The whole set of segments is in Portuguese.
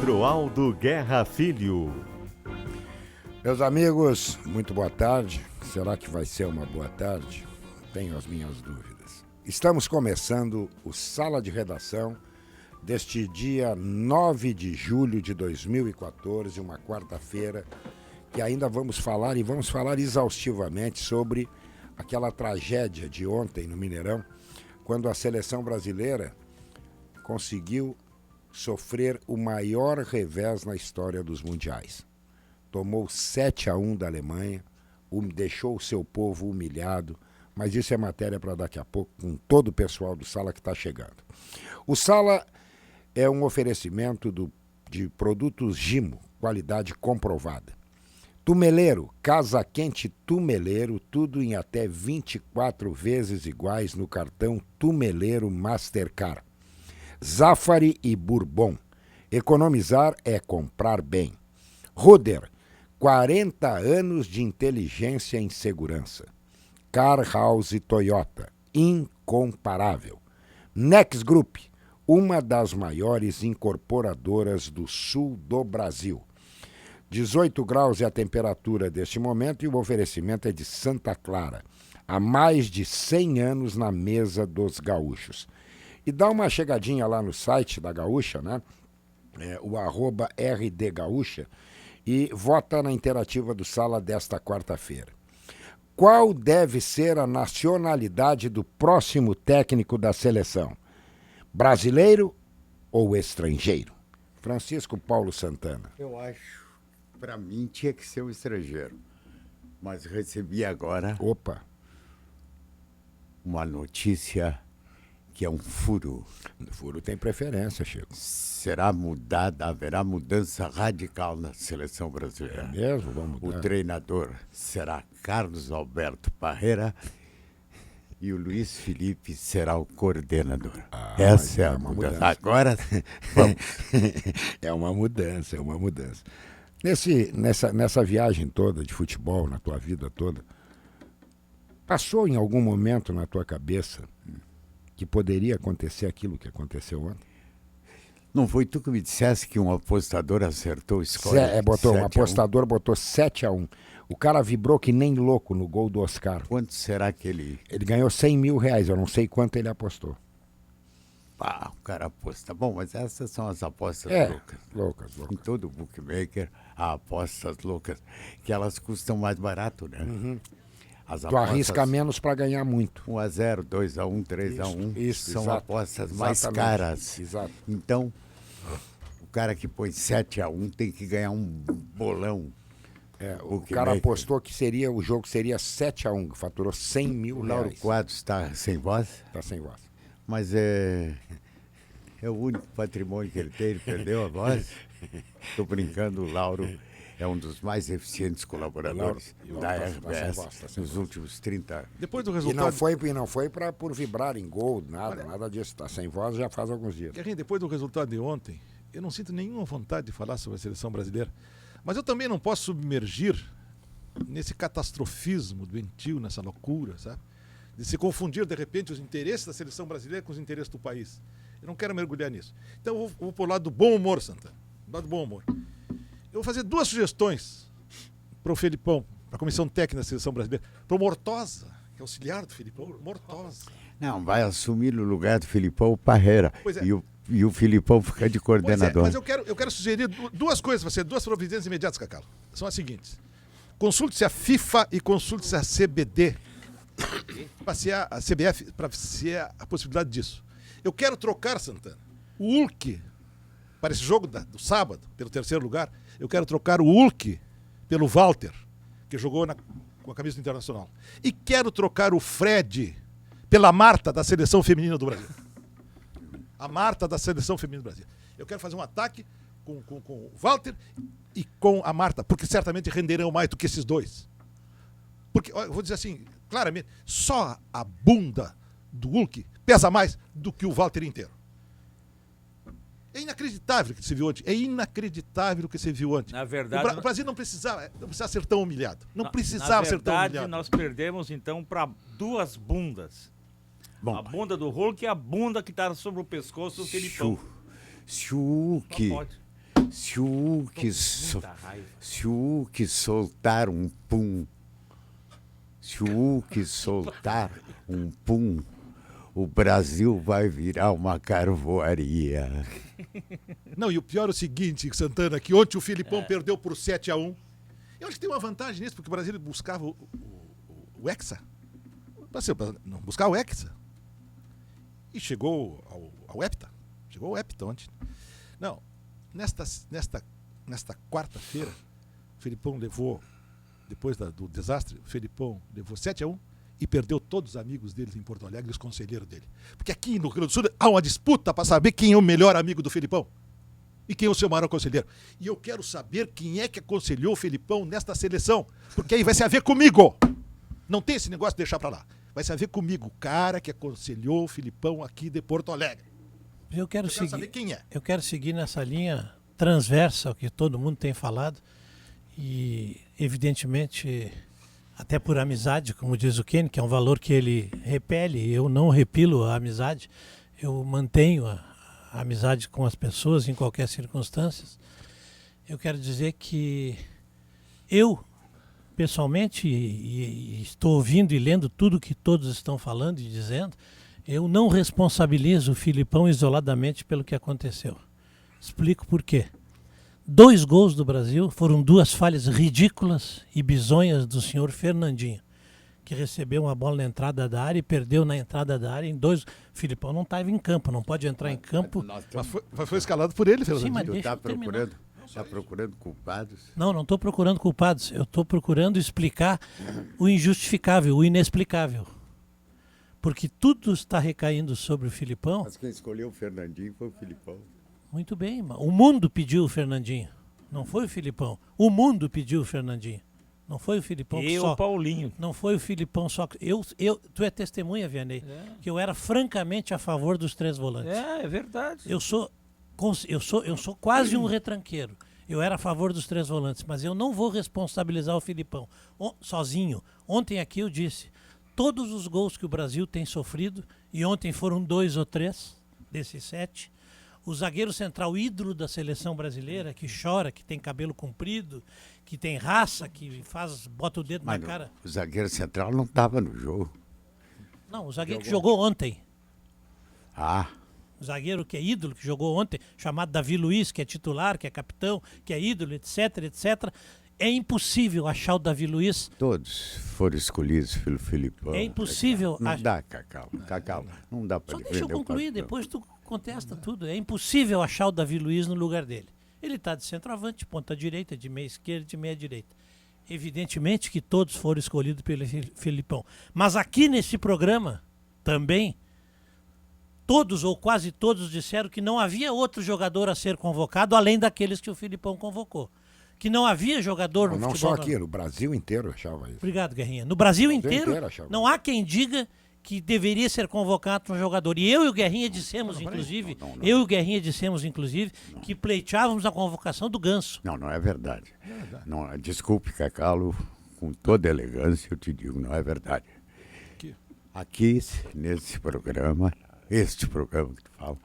Pedro Aldo Guerra Filho. Meus amigos, muito boa tarde. Será que vai ser uma boa tarde? Tenho as minhas dúvidas. Estamos começando o Sala de Redação deste dia 9 de julho de 2014, uma quarta-feira, que ainda vamos falar exaustivamente sobre aquela tragédia de ontem no Mineirão, quando a seleção brasileira conseguiu sofrer o maior revés na história dos mundiais. Tomou 7-1 da Alemanha, deixou o seu povo humilhado, mas isso é matéria para daqui a pouco com todo o pessoal do Sala que está chegando. O Sala é um oferecimento de produtos Gimo, qualidade comprovada. Tumeleiro, Casa Quente Tumeleiro, tudo em até 24 vezes iguais no cartão Tumeleiro Mastercard. Zafari e Bourbon, economizar é comprar bem. Roder, 40 anos de inteligência em segurança. Car House Toyota, incomparável. Nex Group, uma das maiores incorporadoras do sul do Brasil. 18 graus é a temperatura deste momento e o oferecimento é de Santa Clara. Há mais de 100 anos na mesa dos gaúchos. E dá uma chegadinha lá no site da Gaúcha, né? O @RDGaúcha, e vota na interativa do Sala desta quarta-feira. Qual deve ser a nacionalidade do próximo técnico da seleção? Brasileiro ou estrangeiro? Francisco Paulo Santana. Eu acho, para mim, tinha que ser um estrangeiro. Mas recebi agora uma notícia que é um furo. O furo tem preferência, Chico. Haverá mudança radical na seleção brasileira. É mesmo? Vamos mudar. O treinador será Carlos Alberto Parreira e o Luiz Felipe será o coordenador. Essa é a mudança. Agora, vamos. É uma mudança. Nessa viagem toda de futebol, na tua vida toda, passou em algum momento na tua cabeça que poderia acontecer aquilo que aconteceu ontem? Não foi tu que me dissesse que um apostador acertou o score? Um apostador botou 7-1. O cara vibrou que nem louco no gol do Oscar. Quanto será que ele... Ele ganhou R$100 mil, eu não sei quanto ele apostou. O cara aposta. Bom, mas essas são as apostas loucas. Em todo bookmaker há apostas loucas, que elas custam mais barato, né? Uhum. Tu arrisca menos para ganhar muito. 1-0, 2-1, 3-1. Isso, são apostas mais caras. Exato. Então, o cara que põe 7-1 tem que ganhar um bolão. O cara apostou que o jogo seria 7-1, faturou R$100 mil. O Lauro Quadros está sem voz? Está sem voz. Mas é o único patrimônio que ele tem, ele perdeu a voz. Estou brincando, o Lauro é um dos mais eficientes colaboradores da RBS nos últimos 30 anos. Depois do resultado... E não foi por vibrar em gol, nada disso. Está sem voz já faz alguns dias. Guerrinho, depois do resultado de ontem, eu não sinto nenhuma vontade de falar sobre a seleção brasileira. Mas eu também não posso submergir nesse catastrofismo doentio, nessa loucura, sabe? De se confundir, de repente, os interesses da seleção brasileira com os interesses do país. Eu não quero mergulhar nisso. Então eu vou por lado do bom humor, Santana. Do lado do bom humor. Eu vou fazer duas sugestões para o Felipão, para a comissão técnica da seleção brasileira, para o Mortosa, que é auxiliar do Felipão. Mortosa. Não, vai assumir o lugar do Felipão o Parreira. Pois é. E o Filipão fica de coordenador. Mas eu quero sugerir duas coisas para você, duas providências imediatas, Cacalo. São as seguintes. Consulte-se a FIFA e consulte-se a CBD para ser a CBF, para ser a possibilidade disso. Eu quero trocar, Santana, o Hulk para esse jogo do sábado, pelo terceiro lugar. Eu quero trocar o Hulk pelo Walter, que jogou com a camisa do Internacional. E quero trocar o Fred pela Marta da Seleção Feminina do Brasil. A Marta da Seleção Feminina do Brasil. Eu quero fazer um ataque com o Walter e com a Marta, porque certamente renderão mais do que esses dois. Porque, eu vou dizer assim, claramente, só a bunda do Hulk pesa mais do que o Walter inteiro. É inacreditável o que você viu ontem. É inacreditável o que você viu ontem. Na verdade, o Brasil não precisava ser tão humilhado. Não precisava ser tão humilhado. Na verdade, nós perdemos, então, para duas bundas. Bom, a bunda do Hulk e a bunda que está sobre o pescoço do Felipão. Se o Hulk Se o Hulk, Muita raiva. se o Hulk soltar um pum, se o Hulk soltar um pum, o Brasil vai virar uma carvoaria. Não, e o pior é o seguinte, Santana, que ontem o Filipão perdeu por 7-1. Eu acho que tem uma vantagem nisso, porque o Brasil buscava o Hexa. Não, buscar o Hexa. E chegou ao Hepta. Chegou ao Hepta ontem. Não, nesta quarta-feira, o Felipão levou, depois do desastre, o Felipão levou 7-1 e perdeu todos os amigos dele em Porto Alegre, os conselheiros dele. Porque aqui no Rio Grande do Sul há uma disputa para saber quem é o melhor amigo do Felipão e quem é o seu maior conselheiro. E eu quero saber quem é que aconselhou o Felipão nesta seleção, porque aí vai se haver comigo. Não tem esse negócio de deixar para lá. Vai se haver comigo, o cara que aconselhou o Felipão aqui de Porto Alegre. Eu quero saber quem é. Eu quero seguir nessa linha transversa ao que todo mundo tem falado e, evidentemente, até por amizade, como diz o Kenny, que é um valor que ele repele, eu não repilo a amizade, eu mantenho a amizade com as pessoas em qualquer circunstância. Eu quero dizer que eu, pessoalmente, e estou ouvindo e lendo tudo que todos estão falando e dizendo, eu não responsabilizo o Filipão isoladamente pelo que aconteceu. Explico por quê. 2 gols do Brasil foram 2 falhas ridículas e bizonhas do senhor Fernandinho, que recebeu uma bola na entrada da área e perdeu na entrada da área em 2. O Filipão não estava em campo, não pode entrar em campo. Mas foi escalado por ele, Fernandinho. Sim, mas Tu deixa está eu terminar. procurando culpados? Não estou procurando culpados. Eu estou procurando explicar o injustificável, o inexplicável. Porque tudo está recaindo sobre o Filipão. Mas quem escolheu o Fernandinho foi o Filipão. Muito bem, o mundo pediu o Fernandinho. Não foi o Filipão. O mundo pediu o Fernandinho. Não foi o Filipão E só. o Paulinho. Não foi o Filipão só. Tu é testemunha, Vianney, que eu era francamente a favor dos 3 volantes. É verdade. Eu sou quase um retranqueiro. Eu era a favor dos 3 volantes, mas eu não vou responsabilizar o Filipão sozinho. Ontem aqui eu disse, todos os gols que o Brasil tem sofrido, e ontem foram 2 ou 3 desses 7, o zagueiro central ídolo da seleção brasileira, que chora, que tem cabelo comprido, que tem raça, que bota o dedo na cara. O zagueiro central não estava no jogo. Não, o zagueiro que jogou ontem. Ah, O zagueiro que é ídolo, que jogou ontem, chamado Davi Luiz, que é titular, que é capitão, que é ídolo, etc, etc. É impossível achar o Davi Luiz. todos foram escolhidos pelo Filipão. É impossível. Não dá, Cacau. Não dá para Só defender deixa eu o concluir, capitão. depois tu contesta tudo. É impossível achar o Davi Luiz no lugar dele. Ele está de centroavante, ponta direita, de meia esquerda, de meia direita. Evidentemente que todos foram escolhidos pelo Filipão. Mas aqui nesse programa, também, todos ou quase todos disseram que não havia outro jogador a ser convocado, além daqueles que o Filipão convocou. Que não havia jogador no Não futebol. só aqui, no Brasil inteiro achava isso. Obrigado, Guerrinha. No Brasil inteiro inteiro, achava. não há quem diga que deveria ser convocado um jogador. E eu e o Guerrinha dissemos, inclusive, eu e o Guerrinha dissemos, inclusive, que pleiteávamos a convocação do Ganso. Não é verdade. Não, desculpe, Cacalo, com toda elegância eu te digo, não é verdade. Aqui, nesse programa, este programa que tu fala,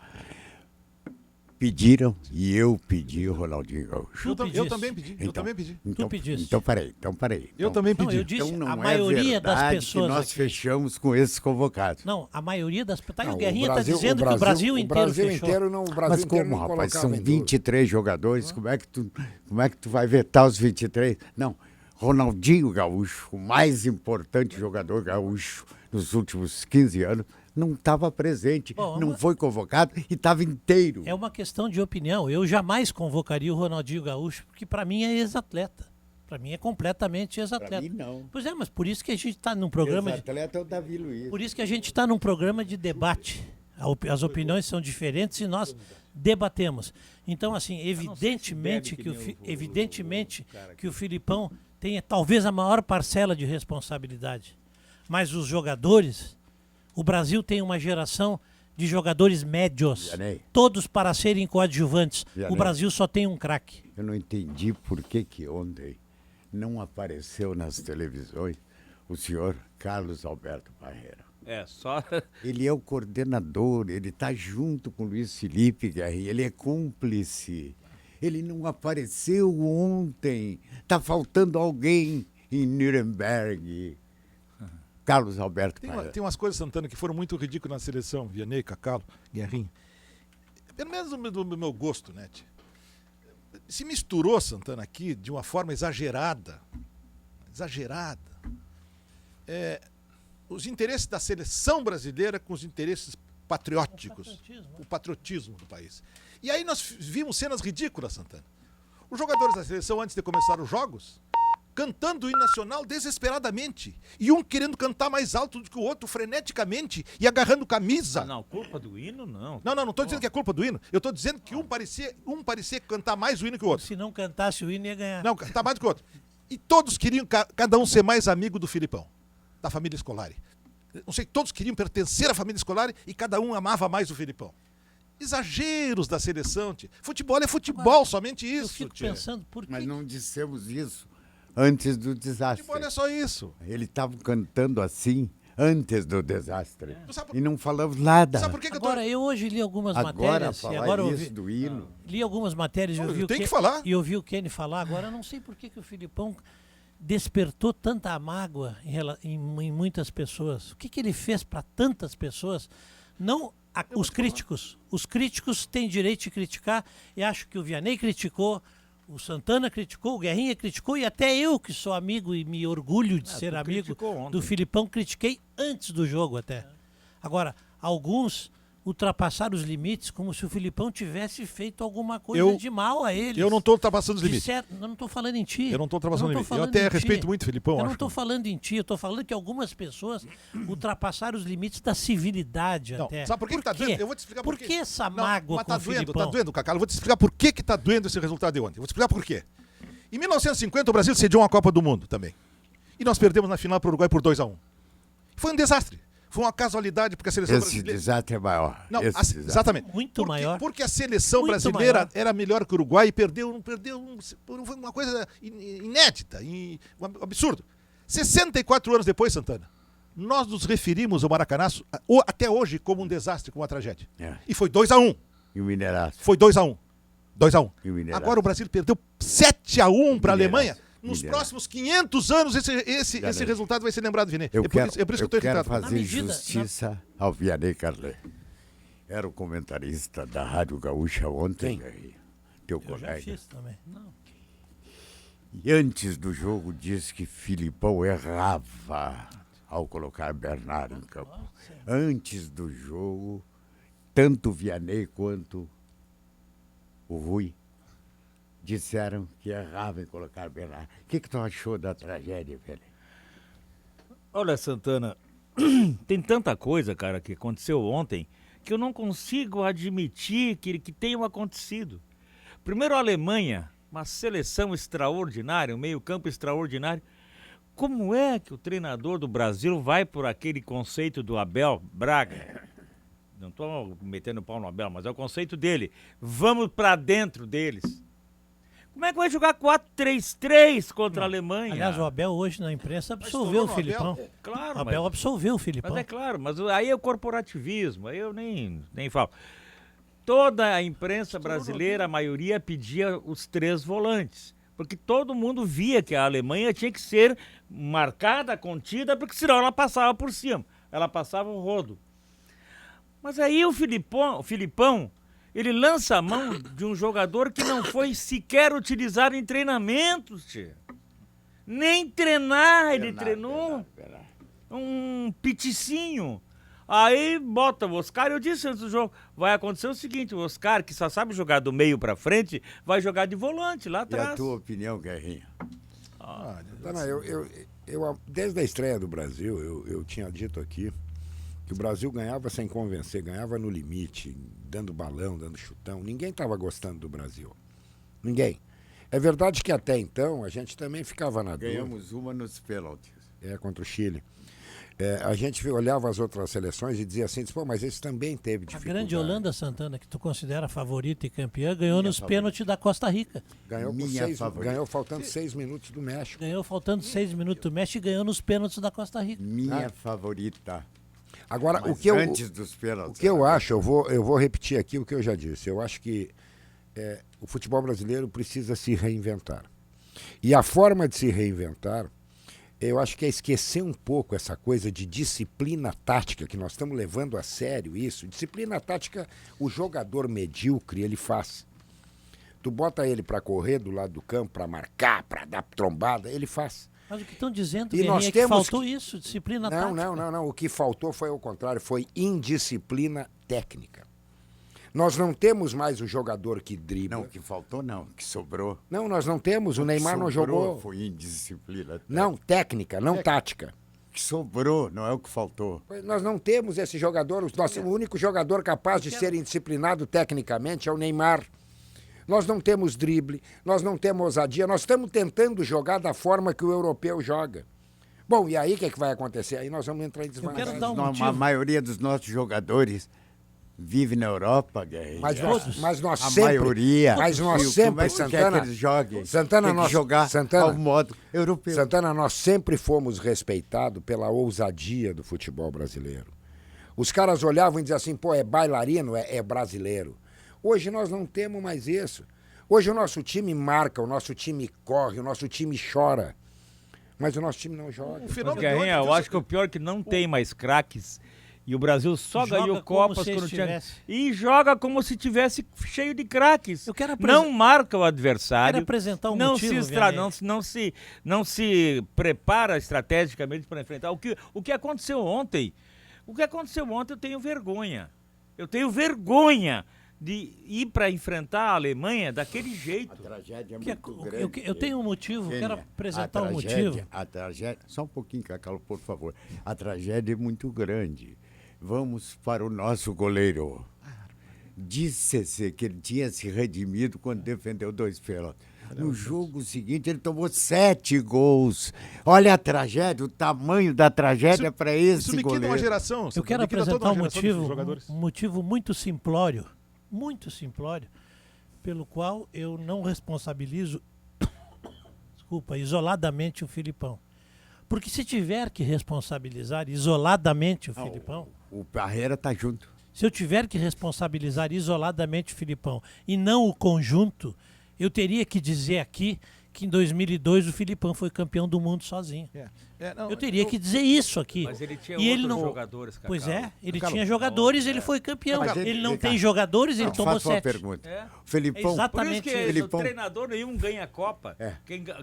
pediram e eu pedi o Ronaldinho Gaúcho. Eu também pedi. Eu também pedi. Tu pediste. Então, peraí. Eu também Não, pedi. eu disse, Então não a maioria é das verdade pessoas que nós aqui. fechamos com esses convocados. Não, a maioria das pessoas. Tá, e Não, o Guerrinha está dizendo que o Brasil inteiro fechou. o Brasil Mas inteiro como, não rapaz? colocava São em dúvida. 23 jogadores, como é que tu vai vetar os 23? Não, Ronaldinho Gaúcho, o mais importante jogador gaúcho nos últimos 15 anos, não estava presente, Bom, não mas- foi convocado e estava inteiro. É uma questão de opinião. Eu jamais convocaria o Ronaldinho Gaúcho, porque para mim é ex-atleta. Para mim é completamente ex-atleta. Pra mim, não. Pois é, mas por isso que a gente está num programa de... atleta é o Davi Luiz. Por isso que a gente está num programa de debate. As opiniões são diferentes e nós debatemos. Então, assim, evidentemente que o Filipão tenha talvez a maior parcela de responsabilidade. Mas os jogadores, o Brasil tem uma geração de jogadores médios, Vianney. todos para serem coadjuvantes. O Vianney. Brasil só tem um craque. Eu não entendi por que ontem não apareceu nas televisões o senhor Carlos Alberto Parreira. É, só. Ele é o coordenador, ele está junto com o Luiz Felipe Guerrinha, ele é cúmplice. Ele não apareceu ontem. Tá faltando alguém em Nuremberg. Carlos Alberto Parra. Tem umas coisas, Santana, que foram muito ridículas na seleção. Vianney, Cacalo, Guerrinho. Pelo menos do meu gosto, né? Se misturou, Santana, aqui de uma forma exagerada. Os interesses da seleção brasileira com os interesses patrióticos. O patriotismo do país. E aí nós vimos cenas ridículas, Santana. Os jogadores da seleção, antes de começar os jogos, cantando o hino nacional desesperadamente. E um querendo cantar mais alto do que o outro, freneticamente, e agarrando camisa. Não, culpa do hino, não. Não estou dizendo que é culpa do hino. Eu estou dizendo que um parecia cantar mais o hino que o outro. Se não cantasse o hino, ia ganhar. Não, cantar mais do que o outro. E todos queriam, cada um ser mais amigo do Filipão, da família Scolari. Não sei, todos queriam pertencer à família Scolari e cada um amava mais o Filipão. Exageros da seleção, tia. Futebol é futebol, Agora, somente isso, eu fico tia. pensando, por que... Mas não dissemos isso antes do desastre. Futebol é só isso. Ele estava cantando assim antes do desastre. Tu sabe por- E não falamos nada. Sabe por que eu tô... Agora, eu hoje li algumas Agora matérias, e falar agora eu isso do hino. li algumas matérias e Não, ouvi eu o tenho Ken- que falar. E ouvi o Kenny falar. Agora, eu não sei por que o Filipão despertou tanta mágoa em muitas pessoas. O que ele fez para tantas pessoas? Não os críticos. Os críticos têm direito de criticar, e acho que o Vianney criticou, o Santana criticou, o Guerrinha criticou, e até eu, que sou amigo e me orgulho de ser tu amigo criticou ontem. do Filipão, critiquei antes do jogo até. Agora, alguns ultrapassaram os limites como se o Filipão tivesse feito alguma coisa de mal a eles. Eu não estou ultrapassando os limites. Eu não estou falando em ti. Eu não estou ultrapassando Eu o tô limite. Eu falando até em ti. respeito muito o Filipão, Eu não acho. estou falando em ti, eu estou falando que algumas pessoas ultrapassaram os limites da civilidade Não, até. sabe por que tá quê? doendo? Eu vou te explicar por Por quê. que essa Não, mágoa mas com tá o doendo, Filipão? tá doendo, Cacalo. Eu vou te explicar por que tá doendo esse resultado de ontem. Eu vou te explicar por quê. Em 1950, o Brasil cediu uma Copa do Mundo também. E nós perdemos na final para o Uruguai por 2-1. Foi um desastre. Foi uma casualidade, porque a seleção Esse brasileira... desastre é maior. Não, Esse desastre. exatamente. Muito maior. Porque a seleção Muito brasileira maior. era melhor que o Uruguai e perdeu foi uma coisa inédita, um absurdo. 64 anos depois, Santana, nós nos referimos ao Maracanã até hoje como um desastre, como uma tragédia. É. E foi 2-1. E o Minerato. Foi 2-1. 2-1. E o Minerato. Agora o Brasil perdeu 7-1 para a Minerato. Alemanha. Nos Minerato. próximos 500 anos, esse resultado vai ser lembrado, Vinê. Eu É quero, por isso que eu estou quero irritado. fazer Na medida- justiça ao Vianney Carlet. Era o comentarista da Rádio Gaúcha ontem, teu Eu já colega. fiz também. Não. E antes do jogo disse que Filipão errava ao colocar Bernardo em campo. Antes do jogo, tanto o Vianney quanto o Rui disseram que errava em colocar Bernardo. O que tu achou da tragédia, velho? Olha, Santana, tem tanta coisa, cara, que aconteceu ontem que eu não consigo admitir que tenham acontecido. Primeiro, a Alemanha, uma seleção extraordinária, um meio-campo extraordinário. Como é que o treinador do Brasil vai por aquele conceito do Abel Braga? Não estou metendo pau no Abel, mas é o conceito dele. Vamos para dentro deles. Como é que vai jogar 4-3-3 contra a Alemanha? Aliás, o Abel hoje na imprensa absolveu o estourou no Filipão. Abel. Claro, O Abel absolveu o Filipão. Mas é claro, mas aí é o corporativismo, aí eu nem falo. Toda a imprensa brasileira, a maioria, pedia os 3 volantes. Porque todo mundo via que a Alemanha tinha que ser marcada, contida, porque senão ela passava por cima. Ela passava o rodo. Mas aí o Filipão, ele lança a mão de um jogador que não foi sequer utilizado em treinamentos, tio. Nem treinar ele treinou. Um piticinho. Aí bota o Oscar, eu disse antes do jogo, vai acontecer o seguinte, o Oscar, que só sabe jogar do meio pra frente, vai jogar de volante lá E atrás. a tua opinião, Guerrinha? Dana, desde a estreia do Brasil, eu tinha dito aqui que o Brasil ganhava sem convencer, ganhava no limite, dando balão, dando chutão. Ninguém estava gostando do Brasil. Ninguém. É verdade que até então a gente também ficava na dúvida. Ganhamos uma nos pênaltis. Contra o Chile. A gente olhava as outras seleções e dizia assim, pô, mas esse também teve A dificuldade. grande Holanda, Santana, que tu considera favorita e campeã, ganhou nos favorita. pênaltis da Costa Rica. Ganhou, favorita. ganhou faltando 6 minutos do México. Ganhou faltando 6 minutos do México e ganhou nos pênaltis da Costa Rica. Minha favorita. Agora, Mas o que eu antes dos pênaltis. acho, eu vou repetir aqui o que eu já disse. Eu acho que o futebol brasileiro precisa se reinventar. E a forma de se reinventar, eu acho que é esquecer um pouco essa coisa de disciplina tática, que nós estamos levando a sério isso. Disciplina tática, o jogador medíocre, ele faz. Tu bota ele para correr do lado do campo, para marcar, para dar trombada, ele faz. Mas o que estão dizendo, E Guerrinha, nós é que temos faltou isso, disciplina Não, tática. não. O que faltou foi o contrário, foi indisciplina técnica. Nós não temos mais o jogador que dribla. Não, o que faltou não, o que sobrou. Não, nós não temos. O Neymar não sobrou jogou. Foi indisciplina. Não, técnica, não tática. O que sobrou, não é o que faltou. Nós não temos esse jogador. O único jogador capaz de ser indisciplinado tecnicamente é o Neymar. Nós não temos drible, nós não temos ousadia, nós estamos tentando jogar da forma que o europeu joga. Bom, e aí o que, é que vai acontecer? Aí nós vamos entrar em quero desvantagem. dar um motivo. A maioria dos nossos jogadores vive na Europa, Guerrinha. Mas nós A sempre... maioria. Mas nós Como sempre, é que quer Santana... que eles joguem? Santana, Tem que nós... jogar Santana, ao modo europeu. Santana, nós sempre fomos respeitados pela ousadia do futebol brasileiro. Os caras olhavam e diziam assim, pô, é bailarino, é brasileiro. Hoje nós não temos mais isso. Hoje o nosso time marca, o nosso time corre, o nosso time chora. Mas o nosso time não joga. O fenômeno Guerrinha, de ontem, eu acho que o pior é que não tem mais craques. E o Brasil só Joga ganhou como Copas se quando tinha. estivesse. E joga como se tivesse cheio de craques. Eu quero Não marca o adversário. Quero apresentar um não motivo, se Vianney. não se prepara estrategicamente para enfrentar. O que aconteceu ontem? O que aconteceu ontem eu tenho vergonha. Eu tenho vergonha de ir para enfrentar a Alemanha daquele jeito. A tragédia é Que é- muito eu- grande. eu tenho um motivo, Quênia, quero apresentar um tragédia- motivo. A tragédia, só um pouquinho, Cacalo, por favor. A tragédia é muito grande. Vamos para o nosso goleiro. Disse-se que ele tinha se redimido quando defendeu 2 pênaltis. No jogo seguinte, ele tomou 7 gols. Olha a tragédia, o tamanho da tragédia para esse Isso liquida uma goleiro. geração. Eu quero liquida toda apresentar uma um geração desses motivo, jogadores. um motivo muito simplório, pelo qual eu não responsabilizo, desculpa, isoladamente o Filipão. Porque se tiver que responsabilizar isoladamente o Filipão, O Parreira está junto. se eu tiver que responsabilizar isoladamente o Filipão e não o conjunto, eu teria que dizer aqui que em 2002 o Filipão foi campeão do mundo sozinho. Não, Eu teria que dizer isso aqui. Mas ele tinha E outros não... jogadores, Cacau. Pois é, ele Cacau, tinha jogadores, ele foi campeão. Mas Ele não ele- tem jogadores, ele Não, tomou faço uma 7. pergunta. É. O Felipão, Exato. Por isso que Exatamente. Filipão- o treinador nenhum ganha a Copa. É.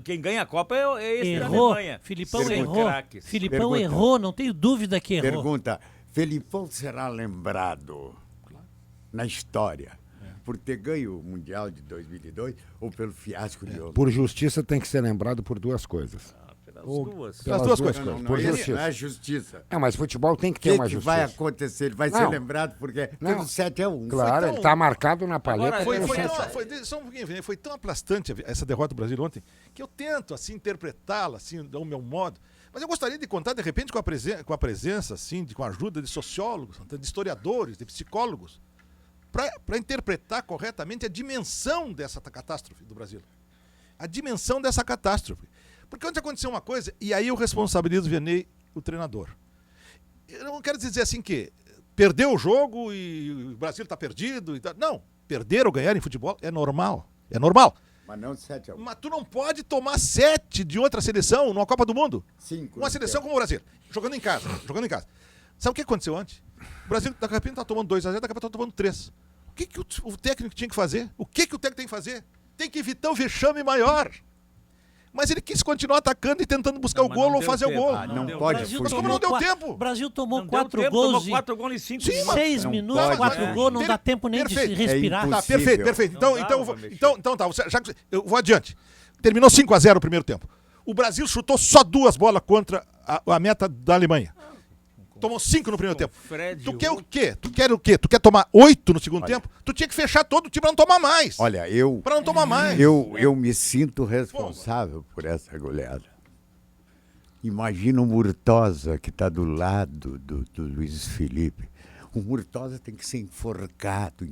Quem ganha a Copa é esse da Errou, Alemanha. Filipão Sem errou. craques. Filipão Pergunta. errou, não tenho dúvida que errou. pergunta, Felipão será lembrado na história por ter ganho o Mundial de 2002 ou pelo fiasco de ontem? Por justiça tem que ser lembrado por 2 coisas. Pelas duas. Pelas duas coisas. Não, por isso justiça. não é justiça. Mas futebol tem que O ter que, uma que justiça. vai acontecer? Ele vai ser Não. lembrado porque Não. pelo 7-1. Claro, Foi ele tão- está marcado na paleta. Agora, Foi, pelo foi, 7. tão, foi, só um pouquinho, Vini, foi tão aplastante essa derrota do Brasil ontem que eu tento assim interpretá-la assim do meu modo. Mas eu gostaria de contar de repente com a presença assim, com a ajuda de sociólogos, de historiadores, de psicólogos, para interpretar corretamente a dimensão dessa catástrofe do Brasil. A dimensão dessa catástrofe. Porque ontem aconteceu uma coisa, e aí eu responsabilizo o Vianney, o treinador. Eu não quero dizer assim que perdeu o jogo e o Brasil está perdido. E tal. Não, perder ou ganhar em futebol é normal. É normal. Mas não 7-1. Mas tu não pode tomar 7 de outra seleção numa Copa do Mundo. 5. Uma seleção como o Brasil, jogando em casa. Sabe o que aconteceu ontem? O Brasil daqui a pouco tá tomando 2-0, daqui a pouco tá tomando 3. O que o técnico tinha que fazer? O que o técnico tem que fazer? Tem que evitar o vexame maior. Mas ele quis continuar atacando e tentando buscar Não, o mas gol não ou deu fazer tempo. o gol. Ah, não deu pode tempo. fugir. Mas como não deu tempo? O Brasil tomou Não deu 4 tempo, gols tomou em 4 gols em 5 Sim, minutos. mas- 6 Não minutos, pode, 4 né? gols, não dá tempo nem de se Perfeito. respirar. É Tá, impossível. perfeito, perfeito. Então, Não então, dava eu vou- pra mexer. então tá, já que eu vou adiante. Terminou 5-0 o primeiro tempo. O Brasil chutou só 2 bolas contra a meta da Alemanha. Tomou 5 no primeiro tempo. Fred, Tu quer o Hulk. quê? Tu quer o quê? Tu quer tomar 8 no segundo tempo? Tu tinha que fechar todo o time pra não tomar mais. Olha, eu Pra não tomar mais. me sinto responsável por essa goleada. Imagina o Murtosa que está do lado do Luiz Felipe. O Murtosa tem que ser enforcado.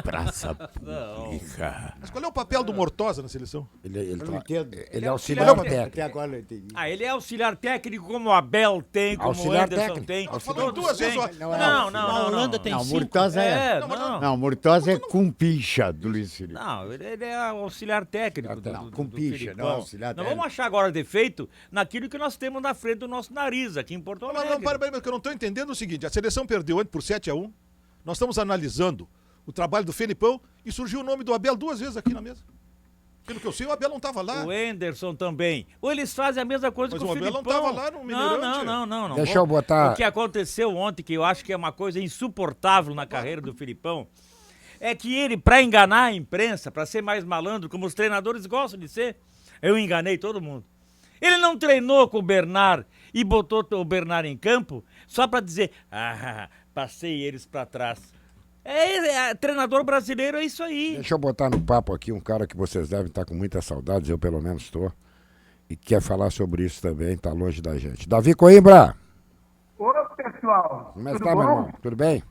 Praça Não. Pública. Mas qual é o papel do Mortosa na seleção? Ele é auxiliar técnico. Até agora eu entendi. Ah, ele é auxiliar técnico como o Abel tem, como Auxiliar o Anderson técnico. tem. Nós falamos todos duas vezes, têm. ó. A Holanda tem Não, 5. Murtosa é. Não, Murtosa é com picha do Luiz Felipe. Não, ele é auxiliar técnico. Não, com picha, Filipão. não, auxiliar Não técnico. vamos achar agora defeito naquilo que nós temos na frente do nosso nariz, aqui em Porto Mas Alegre. não, para, porque eu não estou entendendo o seguinte: a seleção perdeu ontem por 7-1. Nós estamos analisando o trabalho do Felipão e surgiu o nome do Abel 2 vezes aqui na mesa. Pelo que eu sei, o Abel não estava lá. O Anderson também. Ou eles fazem a mesma coisa Mas que o o Abel Filipão. não tava lá no Mineirante. Não. Deixa eu botar- O que aconteceu ontem, que eu acho que é uma coisa insuportável na carreira do Filipão, é que ele, pra enganar a imprensa, pra ser mais malandro, como os treinadores gostam de ser, eu enganei todo mundo. Ele não treinou com o Bernard e botou o Bernard em campo só pra dizer, passei eles pra trás. Treinador brasileiro é isso aí. Deixa eu botar no papo aqui um cara que vocês devem estar com muitas saudades, eu pelo menos estou, e quer falar sobre isso também, tá longe da gente. Davi Coimbra! Ô, pessoal, Como é que tudo tá, meu bom? irmão? Tudo bem?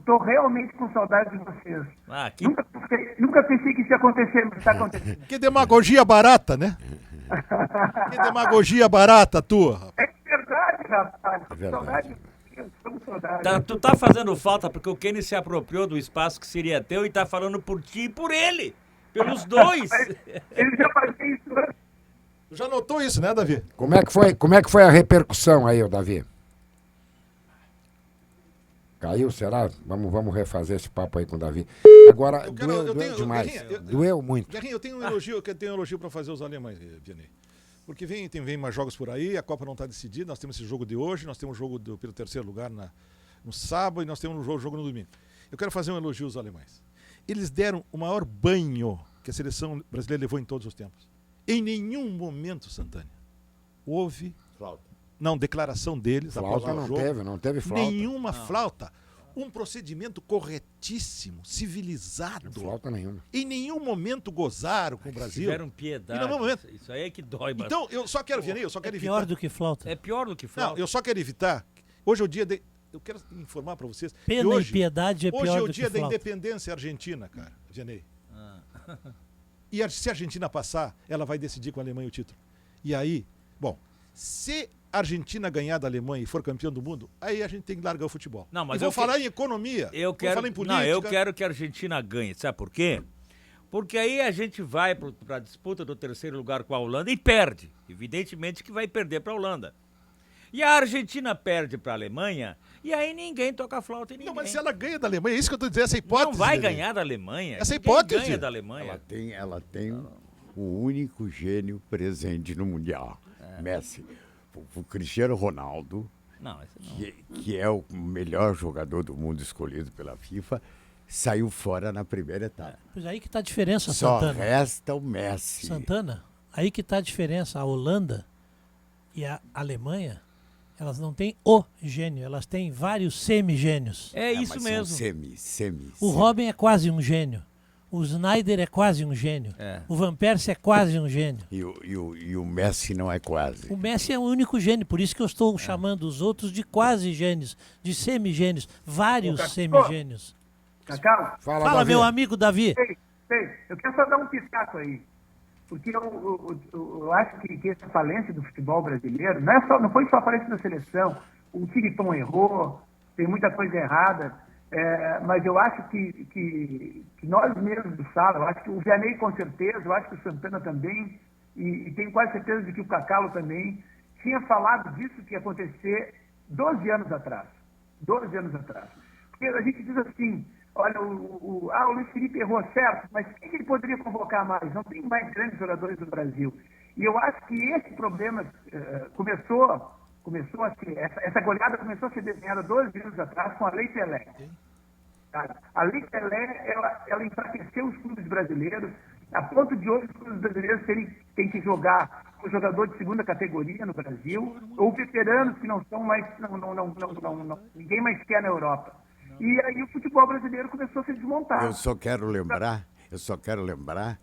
Tô realmente com saudade de vocês. Que... Nunca pensei que isso ia acontecer, mas está acontecendo. Que demagogia barata, né? Que demagogia barata tua, rapaz. É verdade, rapaz. É verdade. Saudade. Estamos com saudade. Tu tá fazendo falta porque o Kenny se apropriou do espaço que seria teu e tá falando por ti e por ele. Pelos dois. Ele já fazia isso antes. Tu já notou isso, né, Davi? Como é que foi a repercussão aí, ô Davi? Caiu, será? Vamos refazer esse papo aí com o Davi. Agora, doeu demais. Guerrinha, Doeu muito. Guerrinha, eu tenho um elogio para fazer aos alemães, Vianney. Porque vem mais jogos por aí, a Copa não está decidida, nós temos esse jogo de hoje, nós temos um jogo pelo terceiro lugar no sábado e nós temos um jogo no domingo. Eu quero fazer um elogio aos alemães. Eles deram o maior banho que a seleção brasileira levou em todos os tempos. Em nenhum momento, Santana, houve declaração deles após Flauta o jogo. não teve flauta. Nenhuma flauta. Um procedimento corretíssimo, civilizado. Flauta nenhuma. Em nenhum momento gozaram com o Brasil. Tiveram piedade. Em nenhum momento. Isso aí é que dói, mano. Então, eu só quero, Vianney, evitar. Pior do que flauta. É pior do que flauta. Não, eu só quero evitar. Hoje é o dia de... Eu quero informar para vocês. Pena que hoje, e piedade é hoje pior é o do dia que da flauta. independência argentina, cara, Vianney. E se a Argentina passar, ela vai decidir com a Alemanha o título. E aí, bom, se a Argentina ganhar da Alemanha e for campeão do mundo, aí a gente tem que largar o futebol. Não, mas e vou falar em economia, vou falar em política. Não, eu quero que a Argentina ganhe. Sabe por quê? Porque aí a gente vai para a disputa do terceiro lugar com a Holanda e perde. Evidentemente que vai perder para a Holanda. E a Argentina perde para a Alemanha e aí ninguém toca flauta em ninguém. Não, mas se ela ganha da Alemanha, é isso que eu estou dizendo, essa hipótese. Não vai Vianney. ganhar da Alemanha. Essa Ninguém hipótese. ganha da Alemanha. Ela tem o único gênio presente no Mundial, Messi. O Cristiano Ronaldo, Não, esse não. que é o melhor jogador do mundo escolhido pela FIFA, saiu fora na primeira etapa. Pois aí que tá a diferença, Só Santana. resta o Messi. Santana, aí que tá a diferença. A Holanda e a Alemanha, elas não têm o gênio, elas têm vários semigênios. É Ah, isso mas são mesmo. semi. O Robin é quase um gênio. O Snyder é quase um gênio. É. O Van Persie é quase um gênio. E o Messi não é quase. O Messi é o único gênio, por isso que eu estou chamando os outros de quase gênios, de semigênios, vários semigênios. Cacau? Fala, Davi. meu amigo Davi. Eu quero só dar um pitaco aí. Porque eu acho que essa falência do futebol brasileiro não foi só a falência da seleção. O Filipão errou, tem muita coisa errada. Mas eu acho que nós mesmos do Sala, eu acho que o Vianney com certeza, eu acho que o Santana também, e tenho quase certeza de que o Cacau também, tinha falado disso que ia acontecer 12 anos atrás. 12 anos atrás. Porque a gente diz assim, olha, o Luiz Felipe errou certo, mas quem que ele poderia convocar mais? Não tem mais grandes jogadores do Brasil. E eu acho que esse problema começou a ser, essa goleada começou a ser desenhada 12 anos atrás com a Lei Pelé. A Lei Pelé, ela enfraqueceu os clubes brasileiros, a ponto de hoje os clubes brasileiros têm que jogar com jogador de segunda categoria no Brasil, ou veteranos que não são mais, ninguém mais quer na Europa. E aí o futebol brasileiro começou a se desmontar. Eu só quero lembrar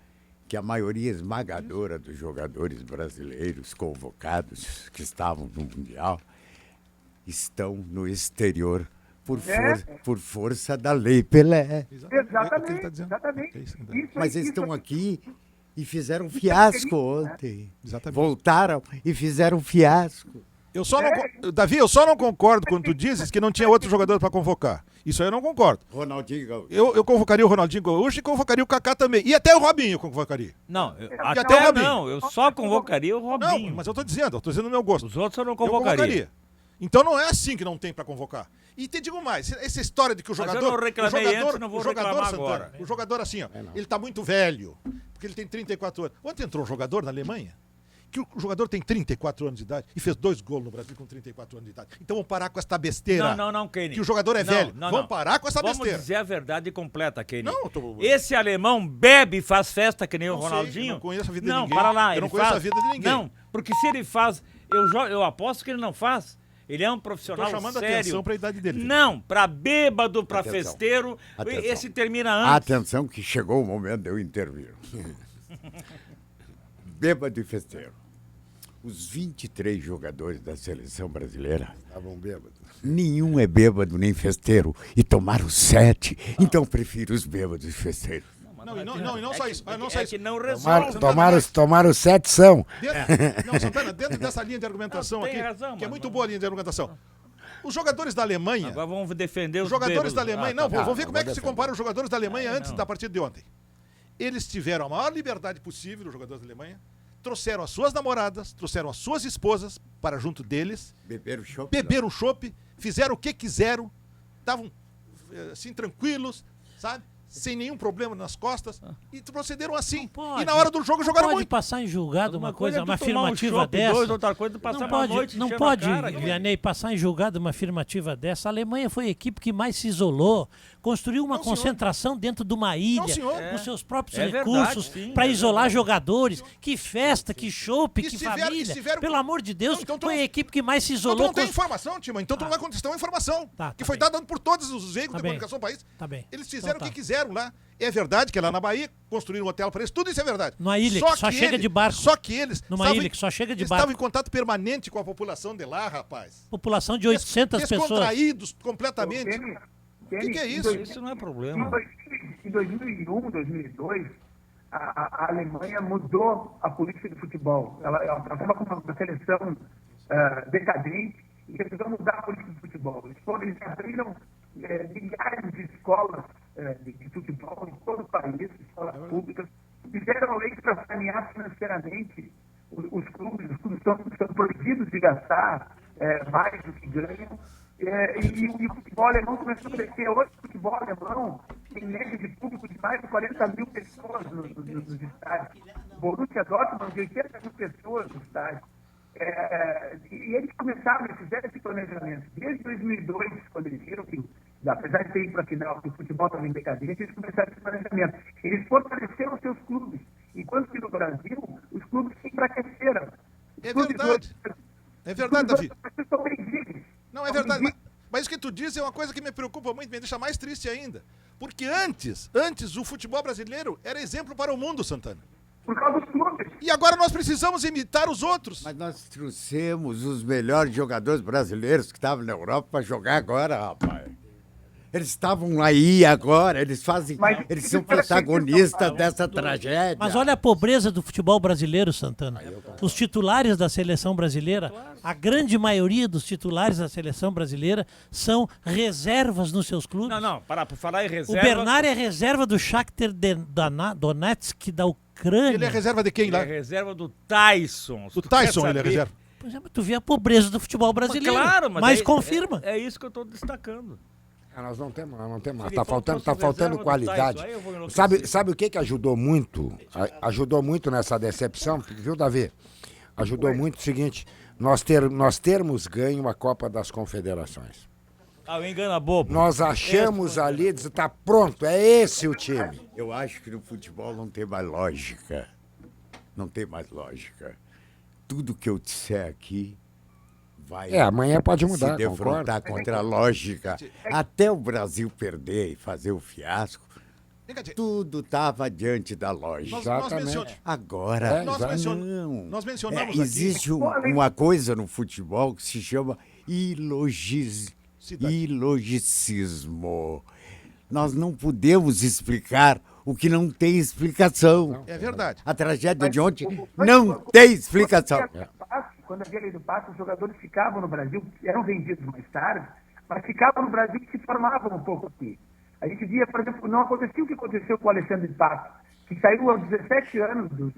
que a maioria esmagadora dos jogadores brasileiros convocados que estavam no Mundial estão no exterior Por força da lei Pelé. É o que ele Exatamente, tá dizendo. exatamente. É isso, Mas eles estão aqui e fizeram um fiasco ontem. Exatamente. Voltaram e fizeram um fiasco. Eu só não, Davi, eu só não concordo quando tu dizes que não tinha outro jogador para convocar. Isso aí eu não concordo. Ronaldinho Gaúcho. Eu convocaria o Ronaldinho Gaúcho e convocaria o Kaká também. E até o Robinho eu convocaria. Não, até o até Robinho. não, eu só convocaria o Não, Robinho. mas eu tô dizendo o meu gosto. Os outros eu não Eu convocaria. Então não é assim que não tem para convocar. E te digo mais, essa história de que o Mas eu jogador... não reclamei o jogador, antes, não vou o jogador, reclamar Santana, agora. o jogador assim, ó, ele tá muito velho, porque ele tem 34 anos. Ontem entrou um jogador na Alemanha, que o jogador tem 34 anos de idade e fez 2 gols no Brasil com 34 anos de idade. Então vamos parar com esta besteira. Não, Kenny. Que o jogador é Não, velho. não, Vamos não. parar com essa Vamos besteira. dizer a verdade completa, Kenny. Não, eu tô- Esse alemão bebe e faz festa que nem o Não sei, Ronaldinho? eu não conheço a vida de Não, ninguém. para lá. Eu ele não conheço faz... a vida de ninguém. Não, porque se ele faz... Eu aposto que ele não faz. Ele é um profissional Tô chamando a sério. atenção pra idade dele. Não, pra bêbado, pra Atenção. festeiro. Atenção. Esse termina antes. Atenção que chegou o momento de eu intervir. Bêbado e festeiro. Os 23 jogadores da seleção brasileira, Estavam bêbados. nenhum é bêbado nem festeiro. E tomaram 7. Então prefiro os bêbados e festeiros. Não, e não só isso. Não só É isso. que não resolve. Tomaram 7 são. Não, Santana, dentro dessa linha de argumentação Não, tem aqui, razão, que é mas muito não- boa a linha de argumentação. Os jogadores da Alemanha, Agora vamos defender os os jogadores bêbados. da Alemanha, tá não, bom. vamos ver como é que vou se defender. compara os jogadores da Alemanha antes não. da partida de ontem. Eles tiveram a maior liberdade possível, os jogadores da Alemanha, trouxeram as suas namoradas, trouxeram as suas esposas para junto deles, Beberam chopp? beberam chopp, fizeram o que quiseram, estavam assim tranquilos, sabe? Sem nenhum problema nas costas, e procederam assim. pode. E na hora do jogo jogaram Pode muito. passar em julgado uma coisa, é tu uma tomar um afirmativa chopp, dessa. dois, outra coisa é tu passar Não uma pode, noite não enchendo a pode, cara. Vianney, passar em julgado uma afirmativa dessa. A Alemanha foi a equipe que mais se isolou, construiu uma Não, senhor. concentração dentro de uma ilha, Não, senhor. com seus próprios É verdade, recursos, sim, para é isolar verdade. jogadores. Que festa, que chopp, E que se tiver- família. e se tiver- Pelo amor de Deus, Não, então tu foi não- a equipe que mais se Então tu isolou. não tem informação, Tima. Então tu não vai contestar uma informação Tá, que tá foi bem. dada por todos os veículos Tá de bem. comunicação do país. Tá bem. Eles fizeram Então o que tá. quiseram lá. É verdade que lá na Bahia construíram um hotel para eles. Tudo isso é verdade. Numa ilha que só chega de barco. Só que eles Numa estavam ilha que só chega de eles barco. estavam em contato permanente com a população de lá, rapaz. População de 800 pessoas. Descontraídos completamente. O que é isso? Isso não é problema. Em 2001, 2002, a Alemanha mudou a política de futebol. Ela estava com uma seleção decadente e resolveu mudar a política de futebol. Eles abriram milhares de escolas de futebol em todo o país, escolas públicas, fizeram leis para sanear financeiramente os clubes estão proibidos de gastar mais do que ganham. E o futebol alemão começou a crescer. Hoje o futebol alemão tem média de público de mais de 40 mil pessoas nos estádios. Borussia Dortmund, de 80 mil pessoas no estádio. E eles começaram, eles fizeram esse planejamento. Desde 2002, quando eles viram que, apesar de ter ido para a final, que o futebol estava em decadência, eles começaram esse planejamento. Eles fortaleceram seus clubes. Enquanto que no Brasil, os clubes se enfraqueceram. É verdade. É verdade, Davi. São bem-vindos. Não, é verdade. Mas isso que tu diz é uma coisa que me preocupa muito, me deixa mais triste ainda. Porque antes o futebol brasileiro era exemplo para o mundo, Santana. Por causa dos clubes. E agora nós precisamos imitar os outros. Mas nós trouxemos os melhores jogadores brasileiros que estavam na Europa para jogar agora, rapaz. Eles estavam aí agora, eles são protagonistas dessa tragédia. Mas olha a pobreza do futebol brasileiro, Santana. Os titulares da seleção brasileira, a grande maioria dos titulares da seleção brasileira são reservas nos seus clubes. Não, para falar em O reserva... Bernard é reserva do Shakhtar Donetsk da Ucrânia. Ele é reserva de quem Ele é lá? reserva do Tyson. Do Tu quer Tyson ele é saber? reserva. Pois é, mas tu vê a pobreza do futebol brasileiro. Claro, mas aí- confirma. É isso que eu estou destacando. Nós não temos. Se Tá ele faltando, fosse tá reserva faltando do qualidade. Tyson, aí eu vou enlouquecer. Sabe o que ajudou muito? Ajudou muito nessa decepção, viu, Davi? Ajudou muito o seguinte: nós termos ganho a Copa das Confederações. Ah, eu engano bobo. Nós achamos ali, tá pronto, é esse o time. Eu acho que no futebol não tem mais lógica. Não tem mais lógica. Tudo que eu disser aqui vai Amanhã pode se mudar, defrontar concordo. contra a lógica. Até o Brasil perder e fazer o fiasco, Vem cá, tia. tudo estava diante da lógica. Nós Exatamente. mencionamos. Agora, Nós não. nós mencionamos aqui- existe uma coisa no futebol que se chama ilogicismo. Nós não podemos explicar o que não tem explicação. É verdade. A tragédia de ontem não tem explicação. Quando havia lei do passe, os jogadores ficavam no Brasil, eram vendidos mais tarde, mas ficavam no Brasil e se formavam um pouco aqui. A gente via, por exemplo, não acontecia o que aconteceu com o Alexandre Pato, que saiu aos 17 anos do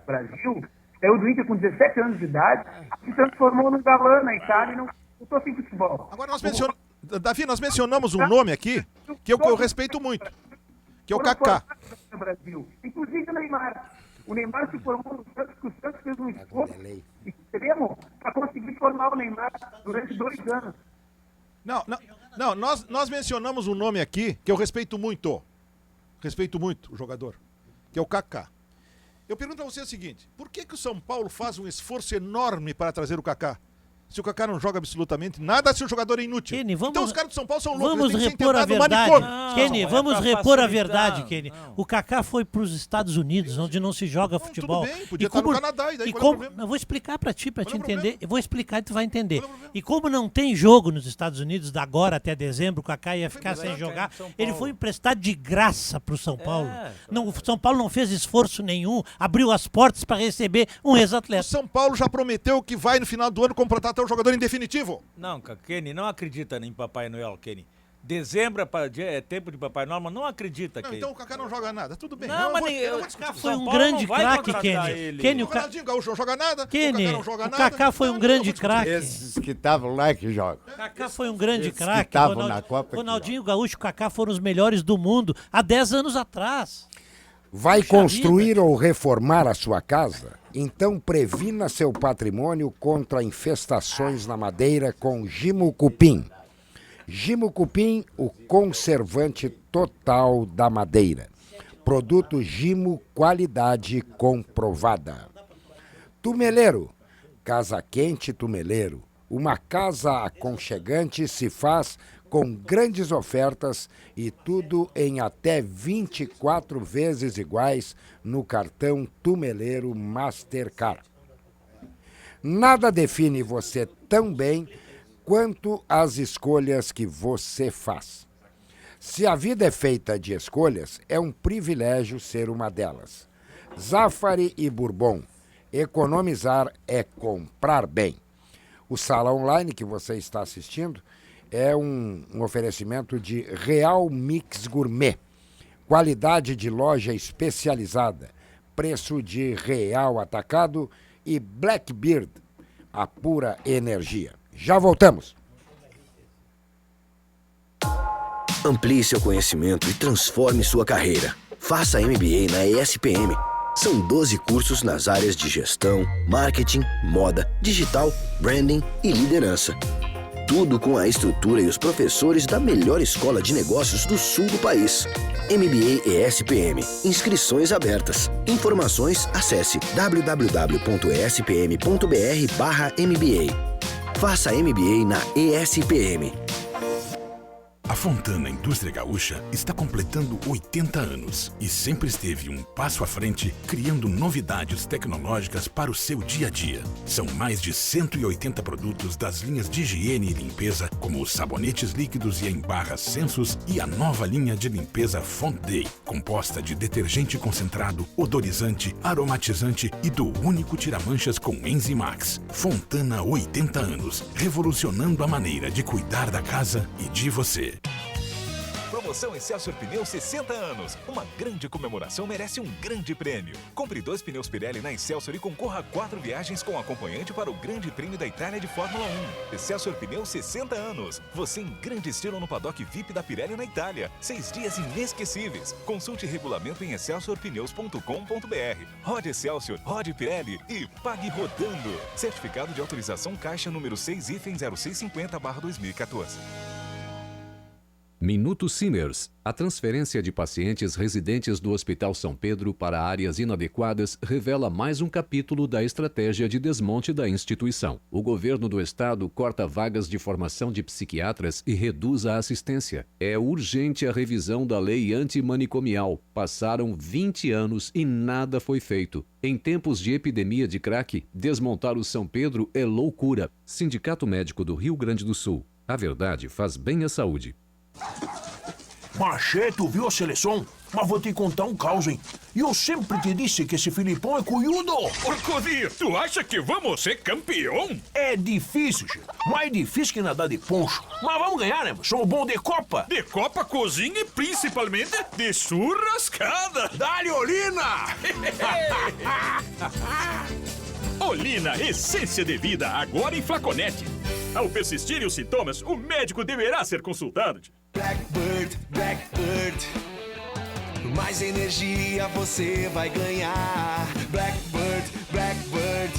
Brasil, saiu do Inter com 17 anos de idade, se transformou num galã na Itália e não voltou sem futebol. Agora Davi, nós mencionamos um nome aqui que eu respeito muito, que é o Kaká. No Brasil, inclusive o Neymar. O Neymar se formou no Santos, que o Santos fez um esforço extremo para conseguir formar o Neymar durante 2 anos. Não, nós mencionamos um nome aqui que eu respeito muito. Respeito muito o jogador, que é o Kaká. Eu pergunto a você o seguinte, por que o São Paulo faz um esforço enorme para trazer o Kaká? Se o Kaká não joga absolutamente nada, se o jogador é inútil. Kenny, então os caras do São Paulo são loucos. Vamos repor a verdade. Kenny, vamos repor a verdade, Kenny. O Kaká foi para os Estados Unidos, onde não se joga futebol. Tudo bem, podia estar no Canadá, e daí qual é o problema? Eu vou explicar para ti entender. Eu vou explicar e tu vai entender. Qual é o problema? E como não tem jogo nos Estados Unidos, da agora até dezembro, o Kaká ia ficar sem jogar, ele foi emprestado de graça para o São Paulo. Não, o São Paulo não fez esforço nenhum, abriu as portas para receber um O ex-atleta. São Paulo já prometeu que vai no final do ano contratar até o jogador em definitivo. Não, Kenny, não acredita em Papai Noel, Kenny. Dezembro é tempo de Papai Noel, mas não acredita, Não, Kenny. então o Kaká não joga nada. Tudo bem. Não, mas eu o vou discutir. Kaká Foi São um Paulo grande não vai craque, contratar Kenny. ele. Kenny, O Ronaldinho Gaúcho não joga nada. Kenny, o Kaká não joga o nada. Kaká foi um grande craque. Esses que estavam lá que jogam. Kaká foi um grande Esses que craque. estavam na Copa que Ronaldinho Gaúcho e Kaká foram os melhores do mundo há 10 anos atrás. Vai Puxa construir ou reformar a sua casa? Então previna seu patrimônio contra infestações na madeira com Gimo Cupim. Gimo Cupim, o conservante total da madeira. Produto Gimo, qualidade comprovada. Tumeleiro, casa quente Tumeleiro. Uma casa aconchegante se faz com grandes ofertas e tudo em até 24 vezes iguais no cartão Tumeleiro Mastercard. Nada define você tão bem quanto as escolhas que você faz. Se a vida é feita de escolhas, é um privilégio ser uma delas. Zafari e Bourbon. Economizar é comprar bem. O Sala Online que você está assistindo é um oferecimento de Real Mix Gourmet. Qualidade de loja especializada. Preço de real atacado e Blackbeard, a pura energia. Já voltamos. Amplie seu conhecimento e transforme sua carreira. Faça MBA na ESPM. São 12 cursos nas áreas de gestão, marketing, moda, digital, branding e liderança. Tudo com a estrutura e os professores da melhor escola de negócios do sul do país. MBA ESPM. Inscrições abertas. Informações, acesse www.espm.br/MBA. Faça MBA na ESPM. A Fontana Indústria Gaúcha está completando 80 anos e sempre esteve um passo à frente, criando novidades tecnológicas para o seu dia a dia. São mais de 180 produtos das linhas de higiene e limpeza, como os sabonetes líquidos e em barras Sensus e a nova linha de limpeza Font Day, composta de detergente concentrado, odorizante, aromatizante e do único tira-manchas com Enzimax. Fontana 80 anos, revolucionando a maneira de cuidar da casa e de você. Promoção Excelsior Pneus 60 anos. Uma grande comemoração merece um grande prêmio. Compre 2 pneus Pirelli na Excelsior e concorra a 4 viagens com acompanhante para o Grande Prêmio da Itália de Fórmula 1. Excelsior Pneus 60 anos. Você em grande estilo no paddock VIP da Pirelli na Itália. 6 dias inesquecíveis. Consulte regulamento em excelsiorpneus.com.br. Rode Excelsior, rode Pirelli e pague rodando. Certificado de autorização Caixa número 6-0650/2014. Minuto Simmers. A transferência de pacientes residentes do Hospital São Pedro para áreas inadequadas revela mais um capítulo da estratégia de desmonte da instituição. O governo do estado corta vagas de formação de psiquiatras e reduz a assistência. É urgente a revisão da lei antimanicomial. Passaram 20 anos e nada foi feito. Em tempos de epidemia de crack, desmontar o São Pedro é loucura. Sindicato Médico do Rio Grande do Sul. A verdade faz bem à saúde. Machê, tu viu a seleção? Mas vou te contar um caos, hein? E eu sempre te disse que esse Filipão é cunhudo. Porcozinho, tu acha que vamos ser campeão? É difícil, che. Mais difícil que nadar de poncho. Mas vamos ganhar, né? Somos bons de Copa. De Copa, cozinha e principalmente de churrascada. Dá-lhe, Olina! Olina, essência de vida, agora em flaconete. Ao persistirem os sintomas, o médico deverá ser consultado. Blackbird, Blackbird, mais energia você vai ganhar. Blackbird, Blackbird,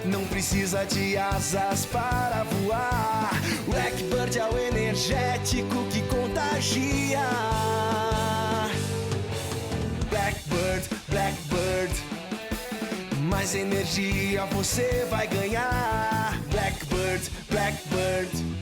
não precisa de asas para voar. Blackbird é o energético que contagia. Blackbird, Blackbird, mais energia você vai ganhar. Blackbird, Blackbird.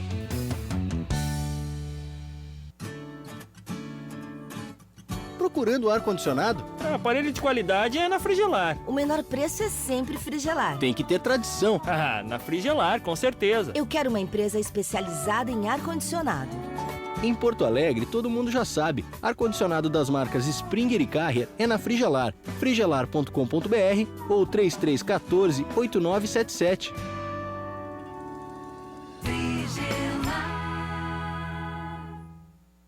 Procurando ar-condicionado? Aparelho de qualidade é na Frigelar. O menor preço é sempre Frigelar. Tem que ter tradição. Ah, na Frigelar, com certeza. Eu quero uma empresa especializada em ar-condicionado. Em Porto Alegre, todo mundo já sabe. Ar-condicionado das marcas Springer e Carrier é na Frigelar. frigelar.com.br ou 3314-8977.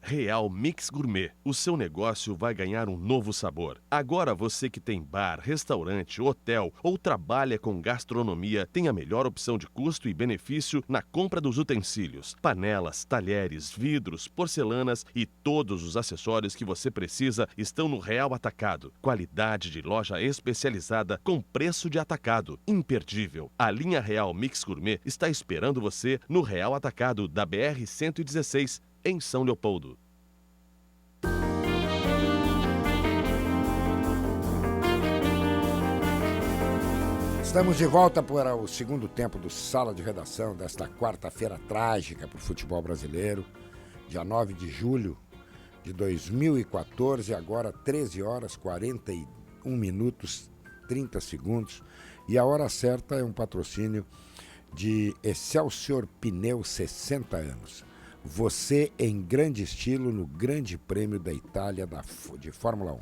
Real Mix Gourmet. O seu negócio vai ganhar um novo sabor. Agora você que tem bar, restaurante, hotel ou trabalha com gastronomia tem a melhor opção de custo e benefício na compra dos utensílios, panelas, talheres, vidros, porcelanas e todos os acessórios que você precisa estão no Real Atacado. Qualidade de loja especializada com preço de atacado. Imperdível. A linha Real Mix Gourmet está esperando você no Real Atacado da BR-116. Em São Leopoldo. Estamos de volta para o segundo tempo do Sala de Redação desta quarta-feira trágica para o futebol brasileiro, dia 9 de julho de 2014, agora 13 horas 41 minutos 30 segundos, e a hora certa é um patrocínio de Excelsior Pneus 60 anos. Você em grande estilo no Grande Prêmio da Itália de Fórmula 1.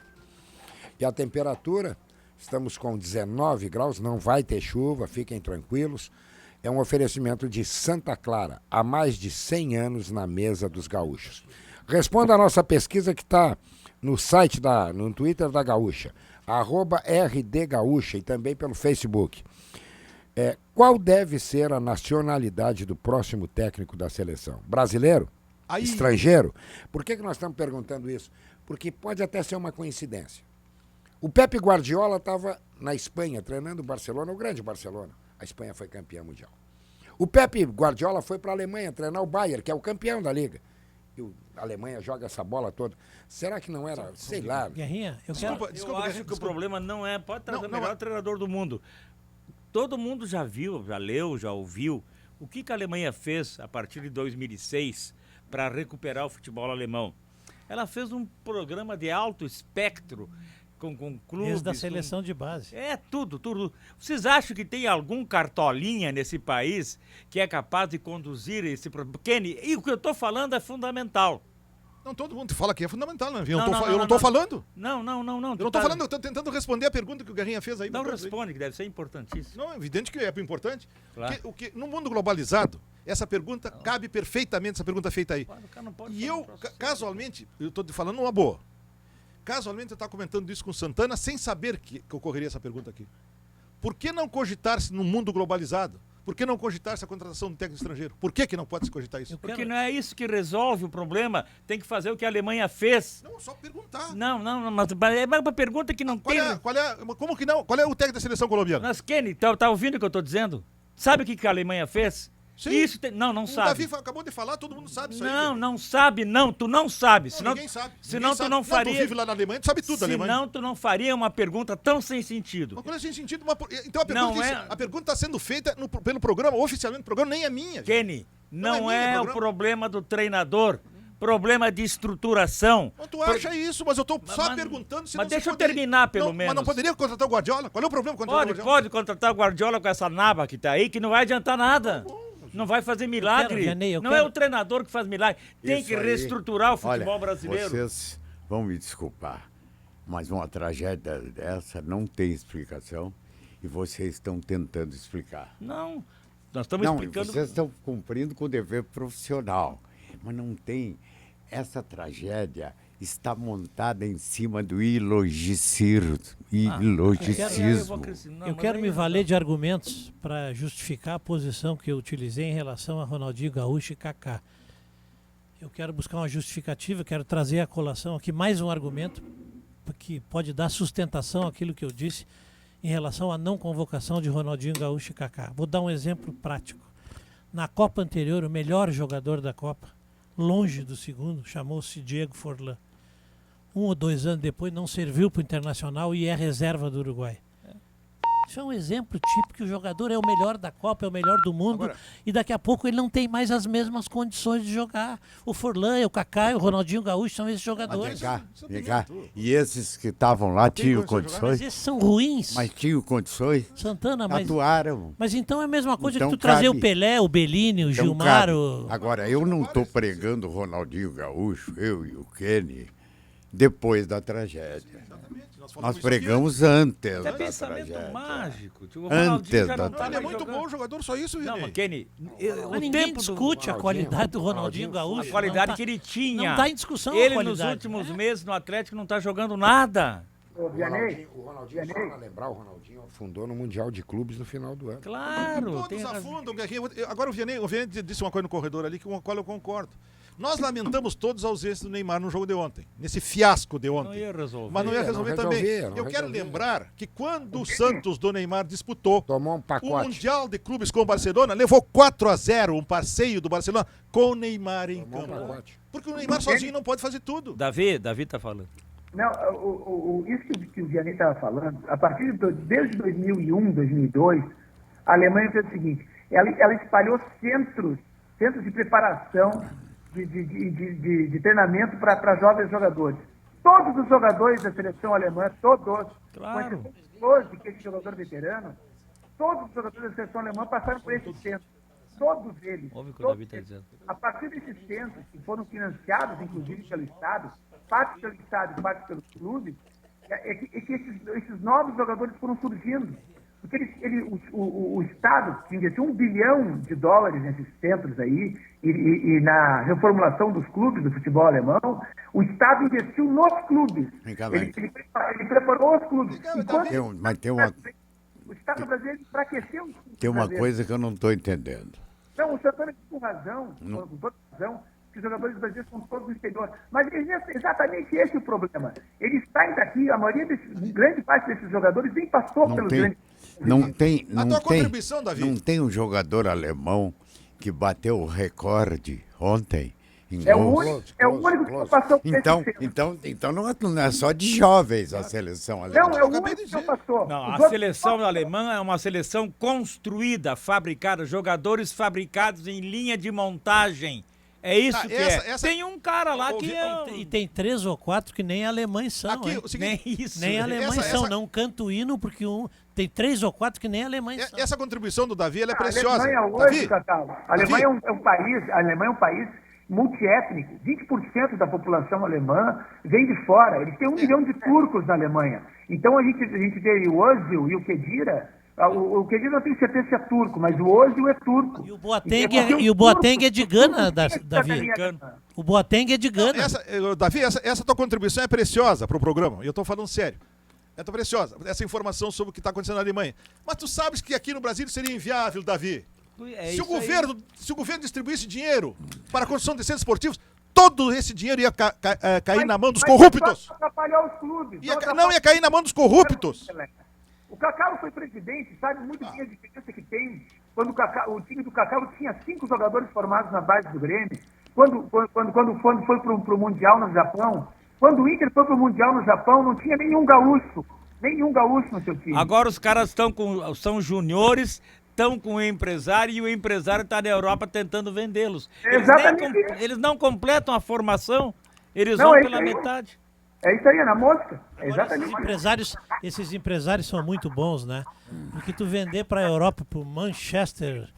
E a temperatura, estamos com 19 graus, não vai ter chuva, fiquem tranquilos. É um oferecimento de Santa Clara, há mais de 100 anos na mesa dos gaúchos. Responda a nossa pesquisa que está no site, no Twitter da Gaúcha, @RDGaúcha, e também pelo Facebook. Qual deve ser a nacionalidade do próximo técnico da seleção? Brasileiro? Aí... Estrangeiro? Por que nós estamos perguntando isso? Porque pode até ser uma coincidência. O Pepe Guardiola estava na Espanha treinando o Barcelona, o grande Barcelona. A Espanha foi campeã mundial. O Pepe Guardiola foi para a Alemanha treinar o Bayern, que é o campeão da liga. E a Alemanha joga essa bola toda. Será que não era, sei lá... Guerrinha, eu acho que o problema não é... Pode trazer o melhor treinador do mundo. Todo mundo já viu, já leu, já ouviu o que a Alemanha fez a partir de 2006 para recuperar o futebol alemão. Ela fez um programa de alto espectro com clubes... Desde a seleção de base. Tudo. Vocês acham que tem algum cartolinha nesse país que é capaz de conduzir esse programa? Kenny, e o que eu estou falando é fundamental. Não, todo mundo fala que é fundamental, né? Eu não estou falando. Não. Eu não estou falando, eu estou tentando responder a pergunta que o Guerrinha fez aí. Não responde, que deve ser importantíssimo. Não, é evidente que é importante. Claro. No mundo globalizado, essa pergunta cabe perfeitamente, essa pergunta feita aí. E eu, casualmente, eu estou falando uma boa. Casualmente eu estava comentando isso com o Santana sem saber que ocorreria essa pergunta aqui. Por que não cogitar-se no mundo globalizado? Por que não cogitar-se a contratação de técnico estrangeiro? Por que não pode se cogitar isso? Porque não é isso que resolve o problema. Tem que fazer o que a Alemanha fez. Não, só perguntar. Não, mas é uma pergunta que não tem... Como que não? Qual é o técnico da seleção colombiana? Mas, Kenny, tá ouvindo o que eu estou dizendo? Sabe o que a Alemanha fez? Sim. Isso não sabe. O Davi acabou de falar, todo mundo sabe isso aí. Não sabe, tu não sabe. Senão, ninguém sabe. Senão tu não faria... tu vive lá na Alemanha, tu sabe tudo da Alemanha. Senão tu não faria uma pergunta tão sem sentido. Uma coisa sem sentido. Então a pergunta está sendo feita pelo programa, oficialmente o programa nem é minha. Kenny, não é o problema do treinador. Problema de estruturação. Mas tu acha isso, mas eu estou só perguntando se Mas deixa eu terminar, pelo menos. Mas não poderia contratar o Guardiola? Qual é o problema? Pode contratar o Guardiola com essa naba que tá aí, que não vai adiantar nada. Não vai fazer milagre. Não é o treinador que faz milagre. Tem que reestruturar o futebol brasileiro. Vocês vão me desculpar, mas uma tragédia dessa não tem explicação e vocês estão tentando explicar. Não, nós estamos explicando... Vocês estão cumprindo com o dever profissional, mas não tem... Essa tragédia está montada em cima do ilogicismo. Eu quero me valer de argumentos para justificar a posição que eu utilizei em relação a Ronaldinho Gaúcho e Kaká. Eu quero buscar uma justificativa, quero trazer à colação aqui mais um argumento que pode dar sustentação àquilo que eu disse em relação à não convocação de Ronaldinho Gaúcho e Kaká. Vou dar um exemplo prático. Na Copa anterior, o melhor jogador da Copa, longe do segundo, chamou-se Diego Forlán. 1 ou 2 anos depois não serviu para o Internacional e é reserva do Uruguai. Isso é um exemplo típico que o jogador é o melhor da Copa, é o melhor do mundo e daqui a pouco ele não tem mais as mesmas condições de jogar. O Forlán, o Kaká e o Ronaldinho Gaúcho são esses jogadores. Vem cá. E esses que estavam lá tinham condições? Mas esses são ruins. Mas tinham condições? Santana, mas... Atuaram. Mas então é a mesma coisa então, que tu trazer o Pelé, o Bellini, o Gilmar... Agora, eu não estou pregando o Ronaldinho Gaúcho, eu e o Kenny, depois da tragédia. Nós pregamos antes da tragédia. Mágico. Antes da tragédia. Ele é muito bom jogador, só isso, Vini. Não, mas Kenny... Mas ninguém discute a qualidade do Ronaldinho Gaúcho. A qualidade que ele tinha. Não está em discussão ele, a qualidade. nos últimos meses, no Atlético, não está jogando nada. O Ronaldinho, só para lembrar, o Ronaldinho afundou no Mundial de Clubes no final do ano. Claro. Todos afundam. Agora o Vianney disse uma coisa no corredor ali com a qual eu concordo. Nós lamentamos todos a ausência do Neymar no jogo de ontem, nesse fiasco de ontem. Não ia resolver. Mas não ia resolver também. Eu quero lembrar que quando o Santos do Neymar disputou o Mundial de Clubes com o Barcelona, levou 4-0, um passeio do Barcelona com o Neymar em campo. Porque o Neymar sozinho não pode fazer tudo. Davi tá falando. Não, isso que o Vianney estava falando, a partir desde 2001, 2002, a Alemanha fez o seguinte, ela espalhou centros de preparação, de treinamento para jovens jogadores. Todos os jogadores da seleção alemã, todos, claro, com exceção de 12, que é esse jogador veterano, todos os jogadores da seleção alemã passaram por esse centro. Todos eles. Ouve o que o Davi está dizendo. A partir desses centros, que foram financiados, inclusive, pelo Estado, parte pelo Estado e parte pelos clubes, é que esses novos jogadores foram surgindo. Porque o Estado, que investiu $1 bilhão nesses centros aí, e na reformulação dos clubes do futebol alemão, o Estado investiu nos clubes. Ele preparou os clubes. O Estado brasileiro enfraqueceu os clubes. Tem uma coisa que eu não estou entendendo. Não, o Santana disse com razão, com toda razão, que os jogadores brasileiros são todos no exterior. Mas é exatamente esse o problema. Eles saem daqui, grande parte desses jogadores nem passou pelos grandes... Não tem Davi? Um jogador alemão que bateu o recorde ontem em gols. É o único que passou por então não é só de jovens a seleção alemã. Não, é o único que passou. Não, a seleção alemã é uma seleção construída, fabricada, jogadores fabricados em linha de montagem. É isso que Tem um cara lá que E tem 3 ou 4 que nem alemães são. Nem isso. Nem alemães são, não canto o hino, porque tem 3 ou 4 que nem alemães são. Essa contribuição do Davi ela é preciosa. A Alemanha hoje, Cacau, a Alemanha é um país multiétnico. 20% da população alemã vem de fora. Eles têm 1 milhão de turcos na Alemanha. Então a gente vê o Özil e o Khedira. O Khedira não tem certeza se é turco, mas o Özil é turco. E o Boateng é de Gana, Davi. O Boateng é de Gana. Davi, essa tua contribuição é preciosa para o programa. E eu estou falando sério. É tão preciosa, essa informação sobre o que está acontecendo na Alemanha. Mas tu sabes que aqui no Brasil seria inviável, Davi. Se o governo distribuísse dinheiro para a construção de centros esportivos, todo esse dinheiro ia cair na mão dos corruptos. Atrapalhar os clubes. Não ia cair na mão dos corruptos. O Cacau foi presidente, sabe muito bem a diferença que tem quando o time do Cacau tinha 5 jogadores formados na base do Grêmio, quando foi para o Mundial no Japão. Quando o Inter foi para o Mundial no Japão, não tinha nenhum gaúcho no seu time. Agora os caras são juniores, estão com o empresário e o empresário está na Europa tentando vendê-los. Eles não completam a formação, eles vão pela metade. É isso aí, é na mosca. É exatamente. Esses empresários são muito bons, né? Porque tu vender para a Europa, para o Manchester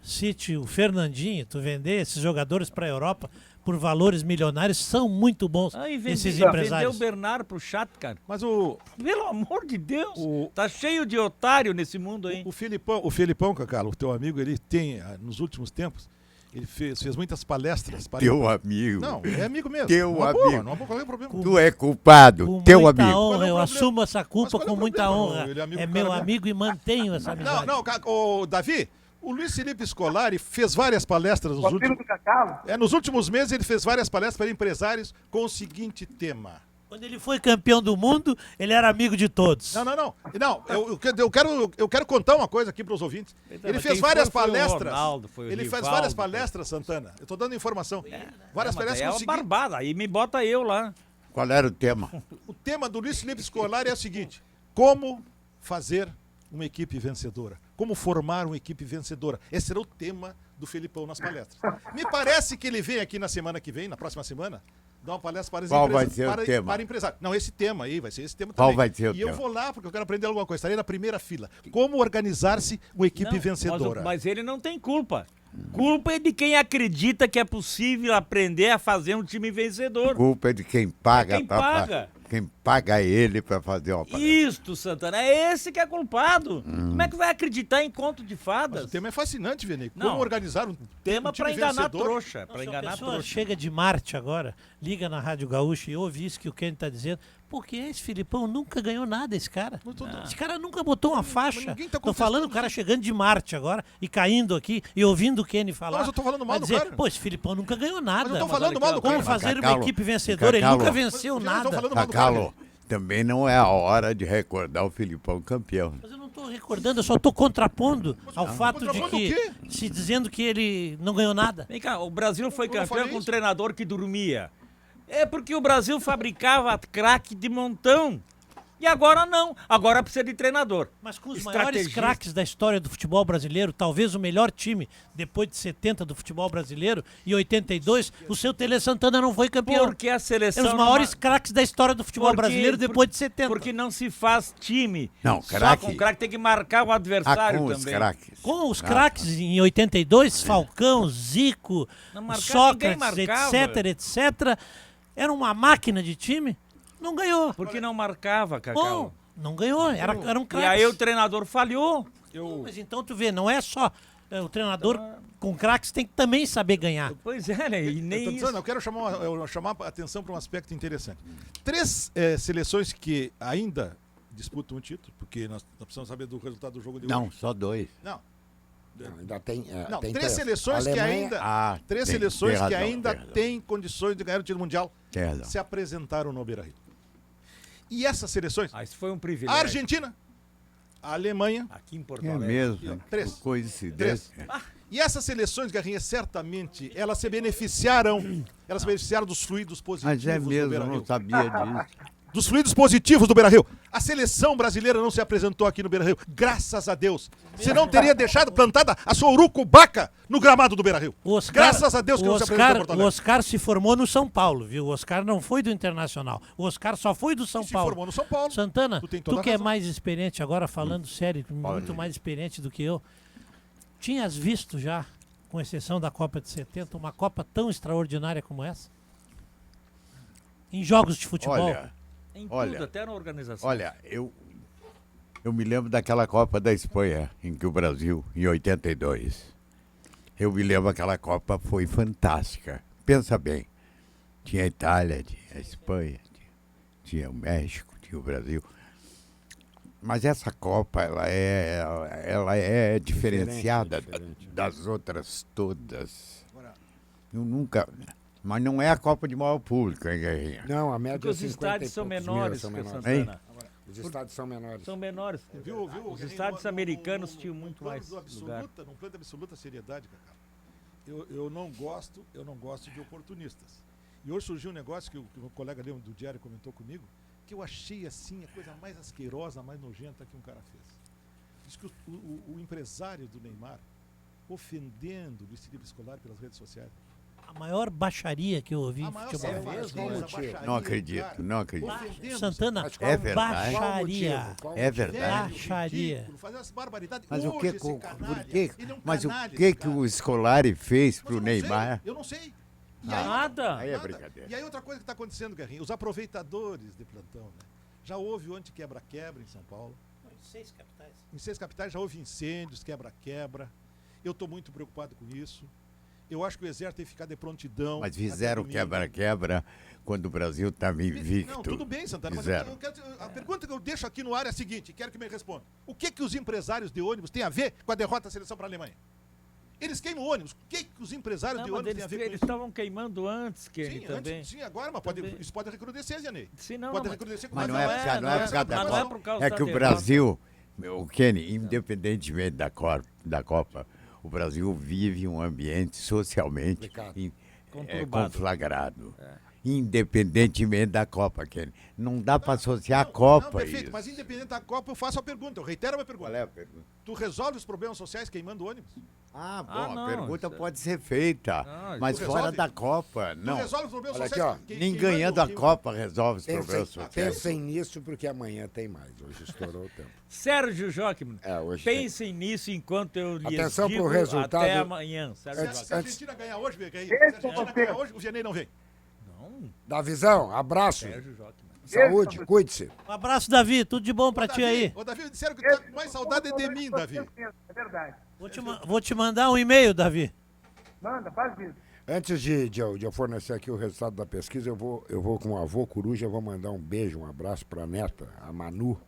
Cite o Fernandinho, tu vender esses jogadores para a Europa por valores milionários, são muito bons esses empresários. Vendeu o Bernardo pro chato, cara. Mas o... Pelo amor de Deus, tá cheio de otário nesse mundo aí. O Felipão, Cacalo, o teu amigo, ele tem, nos últimos tempos, ele fez muitas palestras. Teu amigo. Não, é amigo mesmo. Teu uma amigo. Boa, não há qualquer problema. Tu é culpado, Com teu muita amigo. honra, eu assumo essa culpa com muita honra. Ele é amigo É do meu cara amigo e mantenho essa amizade. Não, Davi, o Luiz Felipe Scolari fez várias palestras nos últimos meses, ele fez várias palestras para empresários com o seguinte tema. Quando ele foi campeão do mundo, ele era amigo de todos. Não, eu quero contar uma coisa aqui para os ouvintes. Ele fez várias palestras. Ele fez várias palestras, Santana. Eu estou dando informação. Várias palestras. É uma barbada, aí me bota eu lá. Qual era o tema? O tema do Luiz Felipe Scolari é o seguinte: como fazer uma equipe vencedora? Como formar uma equipe vencedora? Esse era o tema do Felipão nas palestras. Me parece que ele vem aqui na semana que vem, na próxima semana, dar uma palestra para Qual vai ser o tema? Para empresários. Não, esse tema aí, vai ser esse tema Qual também. vai ser o e tema? eu vou lá, porque eu quero aprender alguma coisa. Estarei na primeira fila. Como organizar-se uma equipe vencedora. Mas ele não tem culpa. Culpa é de quem acredita que é possível aprender a fazer um time vencedor. Culpa é de quem paga. Quem paga. Quem paga ele para fazer uma palestra. Isto, Santana, é esse que é culpado. Como é que vai acreditar em conto de fadas? Mas o tema é fascinante, Vene. Como Não. organizar um Tema time para enganar vencedor? trouxa. Para Se a enganar pessoa trouxa. chega de Marte agora, liga na Rádio Gaúcha e ouve isso que o Kenny está dizendo, porque esse Filipão nunca ganhou nada, esse cara. Esse cara nunca botou uma faixa. Tô falando o cara chegando de Marte agora e caindo aqui e ouvindo o Kenny falar. Mas eu tô falando mal vai do dizer, cara. Pô, esse Filipão nunca ganhou nada. Mas eu tô falando mal do Como cara. fazer Cacalo, uma equipe vencedora? Ele Cacalo. nunca venceu nada. Cacalo, também não é a hora de recordar o Filipão campeão. Mas eu não estou recordando, eu só estou contrapondo ao fato de contrapondo que, o quê? se dizendo que ele não ganhou nada. Vem cá, o Brasil foi Eu não campeão falei com um isso. treinador que dormia. É porque o Brasil fabricava craque de montão. E agora não. Agora precisa de treinador. Mas com os maiores craques da história do futebol brasileiro, talvez o melhor time depois de 70 do futebol brasileiro, e 82, o seu Tele Santana não foi campeão. Porque a seleção... É os maiores craques da história do futebol brasileiro depois de 70. Porque não se faz time. Não, Só craque. com craque tem que marcar o adversário com os também. craques. Com os craques em 82, Falcão, Zico, Não marcava, Sócrates, ninguém marcava. etc. Era uma máquina de time. Não ganhou. Porque não marcava, Cacau. Não ganhou. Era um E craque. aí o treinador falhou. Mas então tu vê, não é só o treinador com craques tem que também saber ganhar. Pois é, né? E nem isso. Eu quero chamar a atenção para um aspecto interessante. 3 seleções que ainda disputam o título, porque nós precisamos saber do resultado do jogo de hoje. Não, só 2. Não. Ainda tem. Não, tem 3 seleções Alemanha, que ainda. 3 seleções tem que razão, ainda tem razão. têm condições de ganhar o título mundial Tem razão. se apresentaram no Beira-Rio. E essas seleções? Isso foi um privilégio. A Argentina, a Alemanha. Aqui em Porto É Alegre. mesmo. 3. Coincidência. E essas seleções, Garrinha, certamente, elas se beneficiaram dos fluidos positivos Mas é do mesmo, eu Beira-Rio. não sabia disso. Dos fluidos positivos do Beira-Rio. A seleção brasileira não se apresentou aqui no Beira-Rio, graças a Deus. Você não teria deixado plantada a sua urucubaca no gramado do Beira-Rio. Graças a Deus que não se apresentou em Porto O Alegre. Oscar se formou no São Paulo, viu? O Oscar não foi do Internacional. O Oscar só foi do São Paulo. Se formou no São Paulo. Santana, Tu tem tu toda que a é razão. mais experiente agora, falando sério, muito mais experiente do que eu, tinhas visto já, com exceção da Copa de 70, uma Copa tão extraordinária como essa? Em jogos de futebol? Em Olha, tudo, até na organização. Olha, eu me lembro daquela Copa da Espanha, em que o Brasil, em 82, eu me lembro aquela Copa foi fantástica. Pensa bem, tinha a Itália, tinha a Espanha, tinha o México, tinha o Brasil. Mas essa Copa, ela é diferenciada das outras todas. Eu nunca... Mas não é a Copa de maior público, hein, Guerrinha? Não, a média Porque é os 50 estádios e são poucos menores, mil, são Santana. Os estádios são menores. São menores. Os estádios americanos tinham muito mais lugar. Num plano de absoluta seriedade, Cacá. Eu não gosto de oportunistas. E hoje surgiu um negócio que o colega ali do Diário comentou comigo, que eu achei assim a coisa mais asquerosa, mais nojenta que um cara fez. Diz que o empresário do Neymar ofendendo o Luiz Felipe Scolari pelas redes sociais. A maior baixaria que eu ouvi em futebol. Não acredito, não acredito. Santana, é verdade. Baixaria. É verdade. Baixaria. Mas o que o Scolari fez pro Neymar? Eu não sei. Nada. Aí é brincadeira. E aí outra coisa que está acontecendo, Guerrinho, os aproveitadores de plantão, né? Já houve ontem quebra-quebra em São Paulo. Em 6 capitais. Em 6 capitais já houve incêndios, quebra-quebra. Eu estou muito preocupado com isso. Eu acho que o Exército tem que ficar de prontidão. Mas fizeram quebra-quebra quando o Brasil estava invicto. Não, tudo bem, Santana. Mas a pergunta que eu deixo aqui no ar é a seguinte, quero que me responda. O que os empresários de ônibus têm a ver com a derrota da seleção para a Alemanha? Eles queimam ônibus. O que os empresários de ônibus têm a ver com isso? Eles estavam queimando antes, Kenny, também. Antes, sim, agora, mas isso pode recrudescer, Janei. Sim, não, pode recrudescer com mas não é por causa da Copa. É que o Brasil, o Kenny, independentemente da Copa, o Brasil vive um ambiente socialmente conflagrado. Independentemente da Copa, Kenny. Não dá para associar a Copa a perfeito, isso. Mas independente da Copa, eu faço a pergunta, eu reitero a minha pergunta. Qual é a pergunta? Tu resolve os problemas sociais queimando ônibus? Ah, bom, a pergunta pode ser feita, mas fora da Copa, não. Tu resolve os problemas Olha sociais? aqui, ó. Nem ganhando a Copa resolve os problemas sociais. Pensem nisso, porque amanhã tem mais. Hoje estourou o tempo. Sérgio Jockman, pensem nisso enquanto eu lhes Atenção digo pro resultado. até amanhã. Se a Argentina ganhar hoje, se a Argentina ganhar hoje, o Genei não vem. Da visão, abraço. Saúde, cuide-se. Um abraço, Davi. Tudo de bom pra ti aí. Ô, Davi, disseram que tá com mais saudade de mim, Davi. É verdade. Vou te mandar um e-mail, Davi. Manda, faz isso. Antes de eu fornecer aqui o resultado da pesquisa, eu vou com o avô Coruja, vou mandar um beijo, um abraço pra neta, a Manu,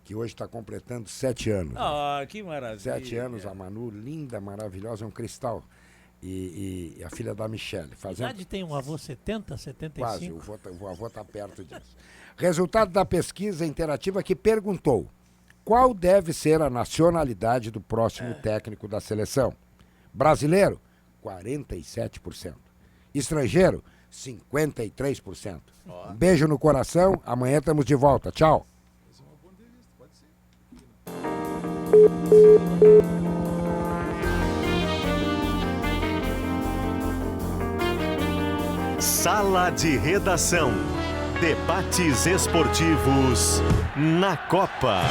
que hoje está completando 7 anos. Ah, que maravilha. 7 anos, a Manu, linda, maravilhosa, é um cristal. E a filha da Michelle. A idade tem um avô 70, 75? Quase, o avô está perto disso. Resultado da pesquisa interativa que perguntou: qual deve ser a nacionalidade do próximo técnico da seleção? Brasileiro, 47%. Estrangeiro, 53%. Um beijo no coração, amanhã estamos de volta. Tchau. Sala de Redação. Debates esportivos na Copa.